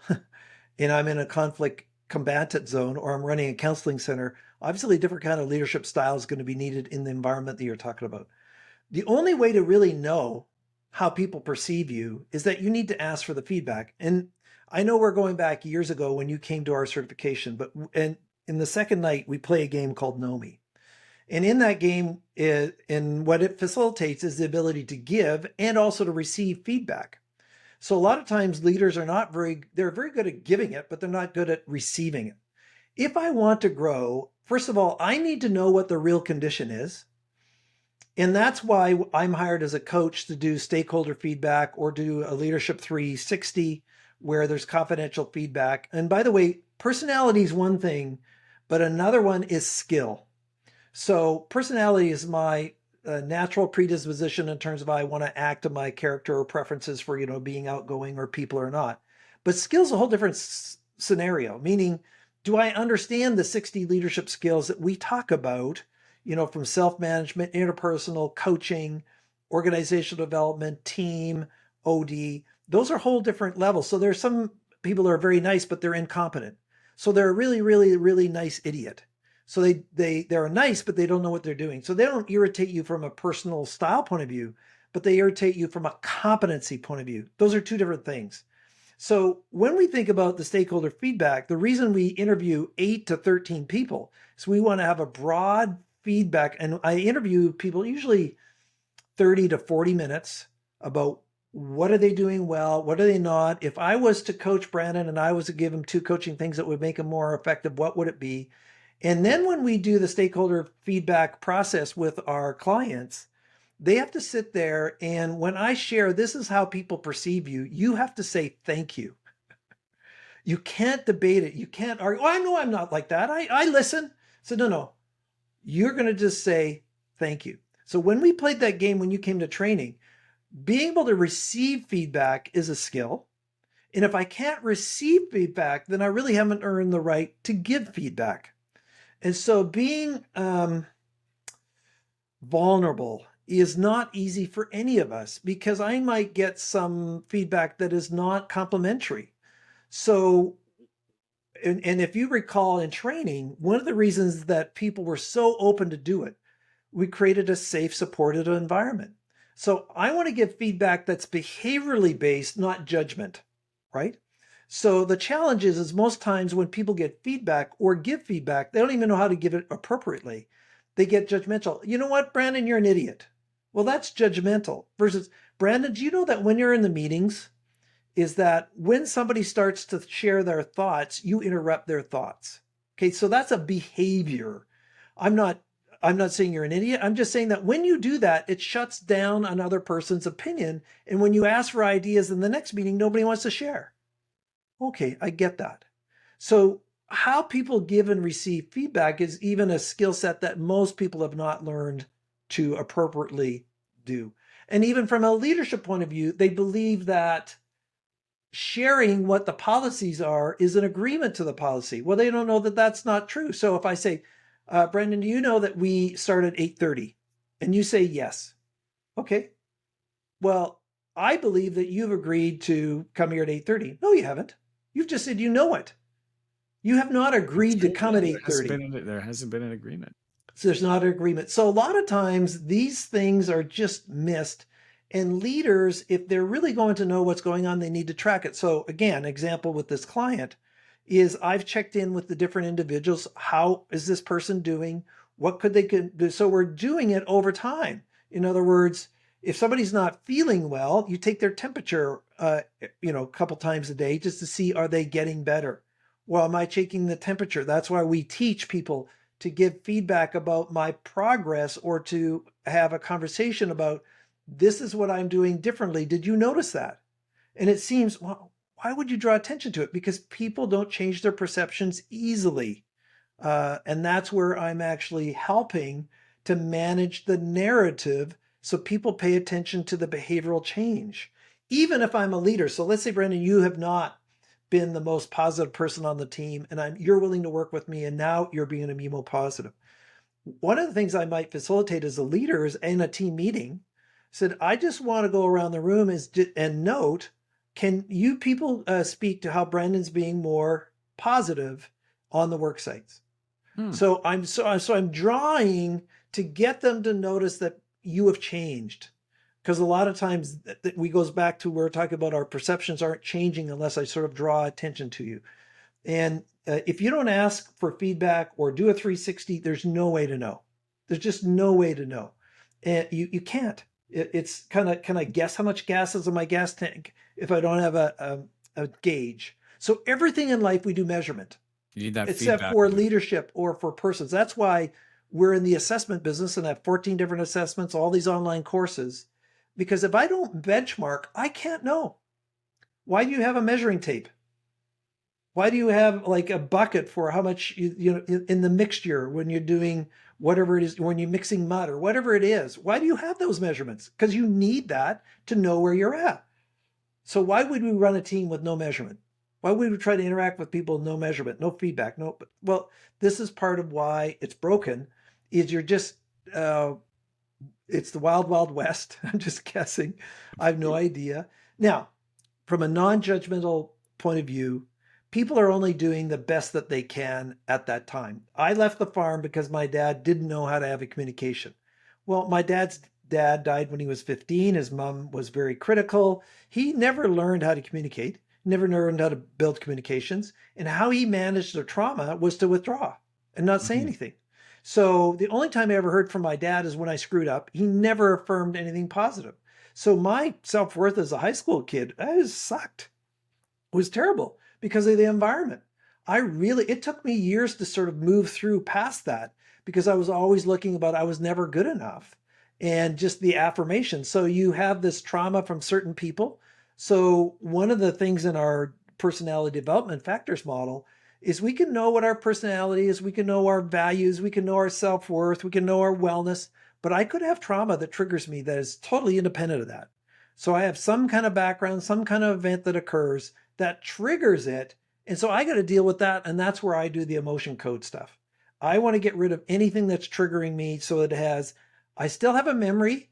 and I'm in a conflict combatant zone, or I'm running a counseling center, obviously a different kind of leadership style is going to be needed in the environment that you're talking about. The only way to really know how people perceive you is that you need to ask for the feedback. And I know we're going back years ago when you came to our certification, and in the second night, we play a game called Know Me. And in that game, and what it facilitates is the ability to give and also to receive feedback. So a lot of times leaders they're very good at giving it, but they're not good at receiving it. If I want to grow, first of all, I need to know what the real condition is. And that's why I'm hired as a coach to do stakeholder feedback or do a leadership 360 where there's confidential feedback. And by the way, personality is one thing, but another one is skill. So personality is my natural predisposition in terms of I want to act on my character or preferences for, being outgoing or people or not. But skill's a whole different scenario, meaning, do I understand the 60 leadership skills that we talk about, from self-management, interpersonal, coaching, organizational development, team, OD? Those are whole different levels. So there's some people that are very nice, but they're incompetent. So they're a really, really, really nice idiot. So they're nice, but they don't know what they're doing. So they don't irritate you from a personal style point of view, but they irritate you from a competency point of view. Those are two different things. So when we think about the stakeholder feedback, the reason we interview 8 to 13 people is we want to have a broad feedback. And I interview people usually 30 to 40 minutes about What are they doing well? What are they not? If I was to coach Brandon and I was to give him 2 coaching things that would make him more effective, what would it be? And then when we do the stakeholder feedback process with our clients, they have to sit there, and when I share, this is how people perceive you, you have to say thank you. You can't debate it. You can't argue. Oh, I know I'm not like that. I listen. So no. You're going to just say thank you. So when we played that game, when you came to training, being able to receive feedback is a skill. And if I can't receive feedback, then I really haven't earned the right to give feedback. And so being vulnerable is not easy for any of us, because I might get some feedback that is not complimentary. So, and if you recall in training, one of the reasons that people were so open to do it, we created a safe, supported environment. So I want to give feedback that's behaviorally based, not judgment, right? So the challenge is most times when people get feedback or give feedback, they don't even know how to give it appropriately. They get judgmental. You know what, Brandon, you're an idiot. Well, that's judgmental. Versus, Brandon, do you know that when you're in the meetings, is that when somebody starts to share their thoughts, you interrupt their thoughts. Okay, so that's a behavior. I'm not I'm not saying you're an idiot. I'm just saying that when you do that, it shuts down another person's opinion. And when you ask for ideas in the next meeting, nobody wants to share. Okay, I get that. So how people give and receive feedback is even a skill set that most people have not learned to appropriately do. And even from a leadership point of view, they believe that sharing what the policies are is an agreement to the policy. Well, they don't know that that's not true. So if I say, Brendan, do you know that we start at 8:30? And you say yes. Okay. Well, I believe that you've agreed to come here at 8:30. No, you haven't. You've just said you know it. You have not It's agreed to true. come Yeah, at 8:30. there hasn't been an agreement. So there's not an agreement. So a lot of times these things are just missed. And leaders, if they're really going to know what's going on, they need to track it. So again, example with this client is I've checked in with the different individuals. How is this person doing? What could they do? So we're doing it over time. In other words, if somebody's not feeling well, you take their temperature, a couple times a day just to see, are they getting better? Well, am I checking the temperature? That's why we teach people to give feedback about my progress, or to have a conversation about, this is what I'm doing differently. Did you notice that? And it seems, well, why would you draw attention to it? Because people don't change their perceptions easily. And that's where I'm actually helping to manage the narrative so people pay attention to the behavioral change. Even if I'm a leader. So let's say, Brendan, you have not been the most positive person on the team, and you're willing to work with me, and now you're being a Mimo positive. One of the things I might facilitate as a leader is in a team meeting, said, I just want to go around the room and note, can you people speak to how Brandon's being more positive on the work sites? Hmm. So I'm drawing to get them to notice that you have changed. Because a lot of times that we goes back to where we're talking about our perceptions aren't changing unless I sort of draw attention to you. And if you don't ask for feedback or do a 360, there's no way to know. There's just no way to know. And you can't. It's kind of, can I guess how much gas is in my gas tank if I don't have a gauge? So everything in life we do measurement, You need that except feedback for loop. leadership or for persons. That's why we're in the assessment business and have 14 different assessments, all these online courses. Because if I don't benchmark, I can't know. Why do you have a measuring tape? Why do you have like a bucket for how much in the mixture when you're doing whatever it is, when you're mixing mud or whatever it is? Why do you have those measurements? Because you need that to know where you're at. So why would we run a team with no measurement? Why would we try to interact with people with no measurement, no feedback? No, well, this is part of why it's broken. Is you're just it's the wild, wild west. I'm just guessing. I have no idea. Now, from a non-judgmental point of view, people are only doing the best that they can at that time. I left the farm because my dad didn't know how to have a communication. Well, my dad's dad died when he was 15. His mom was very critical. He never learned how to communicate, never learned how to build communications. And how he managed the trauma was to withdraw and not say Mhm. anything. So the only time I ever heard from my dad is when I screwed up. He never affirmed anything positive. So my self-worth as a high school kid, I sucked. It was terrible because of the environment. It took me years to sort of move through past that because I was always looking about I was never good enough and just the affirmation. So you have this trauma from certain people. So one of the things in our personality development factors model is we can know what our personality is, we can know our values, we can know our self-worth, we can know our wellness, but I could have trauma that triggers me that is totally independent of that. So I have some kind of background, some kind of event that occurs that triggers it. And so I got to deal with that. And that's where I do the emotion code stuff. I want to get rid of anything that's triggering me so I still have a memory,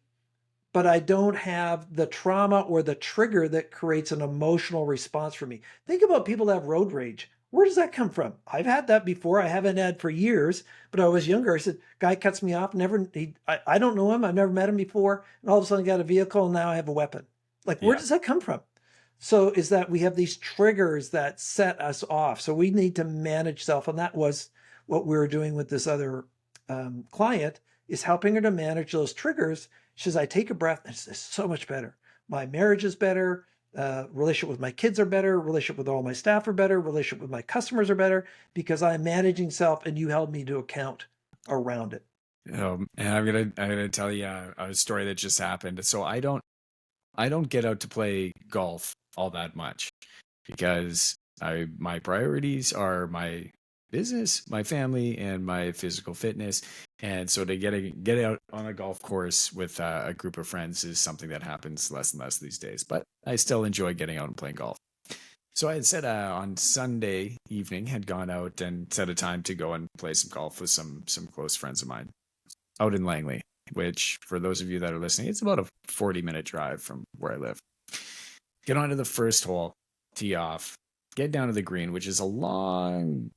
but I don't have the trauma or the trigger that creates an emotional response for me. Think about people that have road rage. Where does that come from? I've had that before. I haven't had for years, but I was younger. I said, guy cuts me off. I don't know him. I've never met him before. And all of a sudden I got a vehicle and now I have a weapon. Like, where Yeah. does that come from? So is that we have these triggers that set us off. So we need to manage self. And that was what we were doing with this other client, is helping her to manage those triggers. She says, I take a breath and it's so much better. My marriage is better. Relationship with my kids are better. Relationship with all my staff are better. Relationship with my customers are better because I'm managing self and you held me to account around it. And I'm gonna tell you a story that just happened. So I don't get out to play golf all that much because my priorities are my business, my family, and my physical fitness. And so to get out on a golf course with a group of friends is something that happens less and less these days. But I still enjoy getting out and playing golf. So I had said on Sunday evening had gone out and set a time to go and play some golf with some close friends of mine out in Langley, which for those of you that are listening, it's about a 40-minute drive from where I live. Get onto the first hole, tee off, get down to the green, which is a long,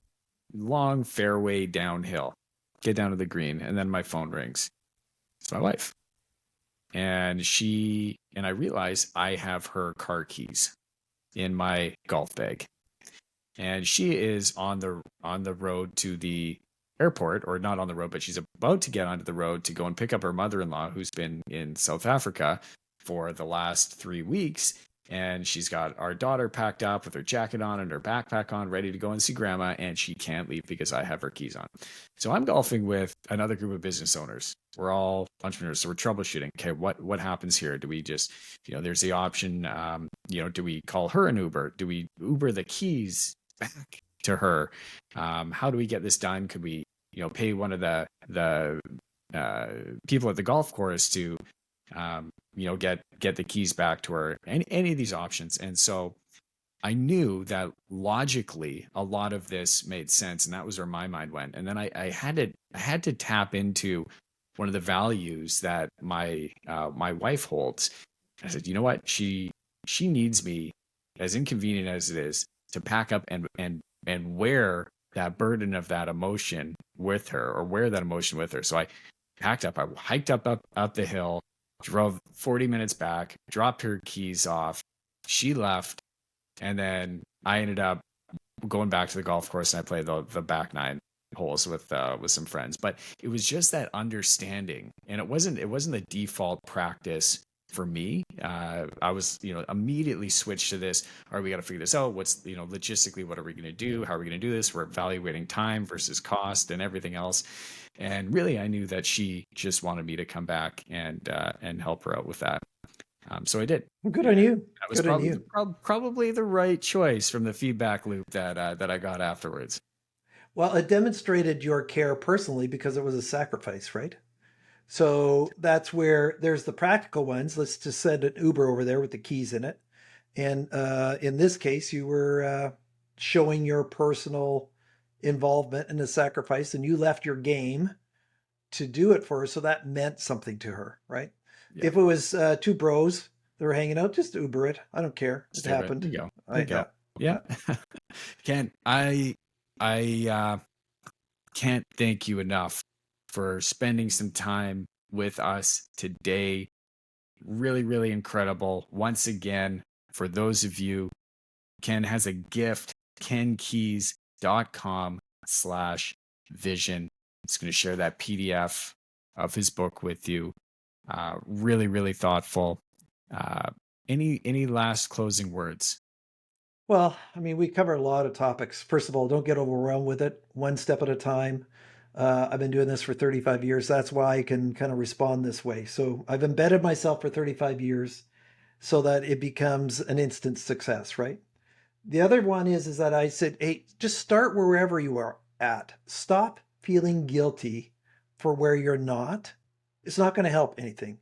long fairway downhill. Get down to the green, and then my phone rings. It's my wife. And I realize I have her car keys in my golf bag. And she is on the road to the airport, or not on the road, but she's about to get onto the road to go and pick up her mother-in-law who's been in South Africa for the last 3 weeks. And she's got our daughter packed up with her jacket on and her backpack on, ready to go and see grandma, and she can't leave because I have her keys on. So I'm golfing with another group of business owners. We're all entrepreneurs, so we're troubleshooting. Okay, what happens here? Do we just, there's the option, do we call her an Uber? Do we Uber the keys back to her? How do we get this done? Could we, pay one of the people at the golf course to, get the keys back to her? Any of these options. And so I knew that logically a lot of this made sense, and that was where my mind went. And then I had to tap into one of the values that my wife holds. I said, you know what? She needs me, as inconvenient as it is, to pack up and wear that burden of that emotion with her, or wear that emotion with her. So I packed up, I hiked up the hill, drove 40 minutes back, dropped her keys off. She left, and then I ended up going back to the golf course and I played the back 9 holes with some friends. But it was just that understanding, and it wasn't the default practice for me. I was, immediately switched to this. All right, we got to figure this out. What's, logistically, what are we going to do? How are we going to do this? We're evaluating time versus cost and everything else. And really, I knew that she just wanted me to come back and help her out with that. So I did. Well, good on you. That was Good on probably you. probably the right choice from the feedback loop that I got afterwards. Well, it demonstrated your care personally because it was a sacrifice, right? So that's where there's the practical ones. Let's just send an Uber over there with the keys in it. And in this case, you were showing your personal involvement in the sacrifice, and you left your game to do it for her. So that meant something to her, right? Yeah. If it was two bros that were hanging out, just Uber it. I don't care. It happened. There you go. I know. Yeah. Ken, I can't thank you enough for spending some time with us today. Really, really incredible. Once again, for those of you, Ken has a gift, kenkeys.com/vision. It's going to share that PDF of his book with you. Really, really thoughtful. Uh, any last closing words? Well, I mean, we cover a lot of topics. First of all, don't get overwhelmed with it, one step at a time. I've been doing this for 35 years. That's why I can kind of respond this way. So I've embedded myself for 35 years so that it becomes an instant success, right? The other one is that I said, hey, just start wherever you are at. Stop feeling guilty for where you're not. It's not going to help anything.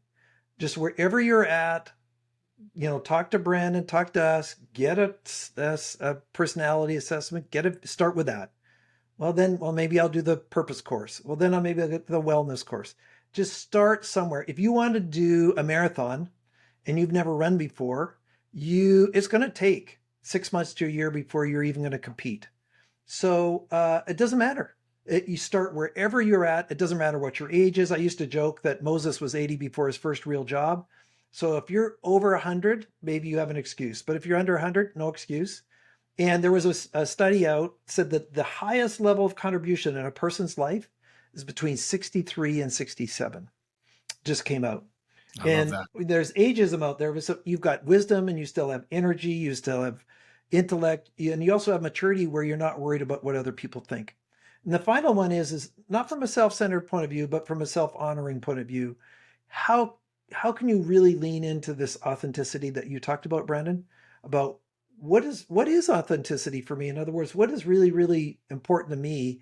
Just wherever you're at, talk to Brandon, talk to us, get a personality assessment, start with that. Well, maybe I'll do the purpose course. Well, then maybe I'll get the wellness course. Just start somewhere. If you want to do a marathon and you've never run before, it's going to take 6 months to a year before you're even going to compete. So it doesn't matter. You start wherever you're at. It doesn't matter what your age is. I used to joke that Moses was 80 before his first real job. So if you're over 100, maybe you have an excuse. But if you're under 100, no excuse. And there was a study out said that the highest level of contribution in a person's life is between 63 and 67. Just came out. I love And that. there's ageism out there. So you've got wisdom and you still have energy, you still have intellect, and you also have maturity where you're not worried about what other people think. And the final one is not from a self-centered point of view, but from a self-honoring point of view. How how can you really lean into this authenticity that you talked about, Brandon? About what is authenticity for me? In other words, what is really, really important to me?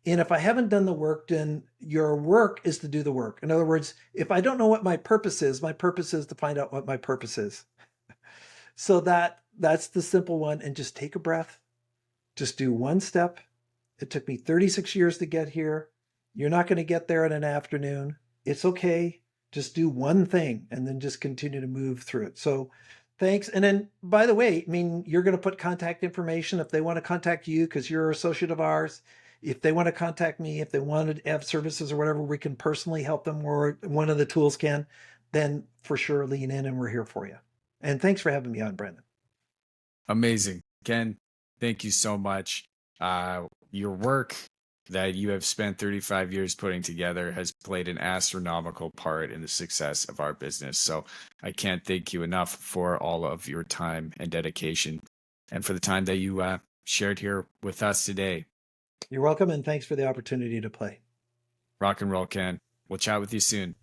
And if I haven't done the work, then your work is to do the work. In other words, if I don't know what my purpose is to find out what my purpose is. So that's the simple one. And just take a breath. Just do one step. It took me 36 years to get here. You're not going to get there in an afternoon. It's okay. Just do one thing and then just continue to move through it. So thanks. And then, by the way, I mean, you're going to put contact information if they want to contact you because you're an associate of ours. If they want to contact me, if they want to have services or whatever, we can personally help them or one of the tools can, then for sure lean in and we're here for you. And thanks for having me on, Brandon. Amazing. Ken, thank you so much. Your work that you have spent 35 years putting together has played an astronomical part in the success of our business. So I can't thank you enough for all of your time and dedication and for the time that you shared here with us today. You're welcome, and thanks for the opportunity to play. Rock and roll, Ken. We'll chat with you soon.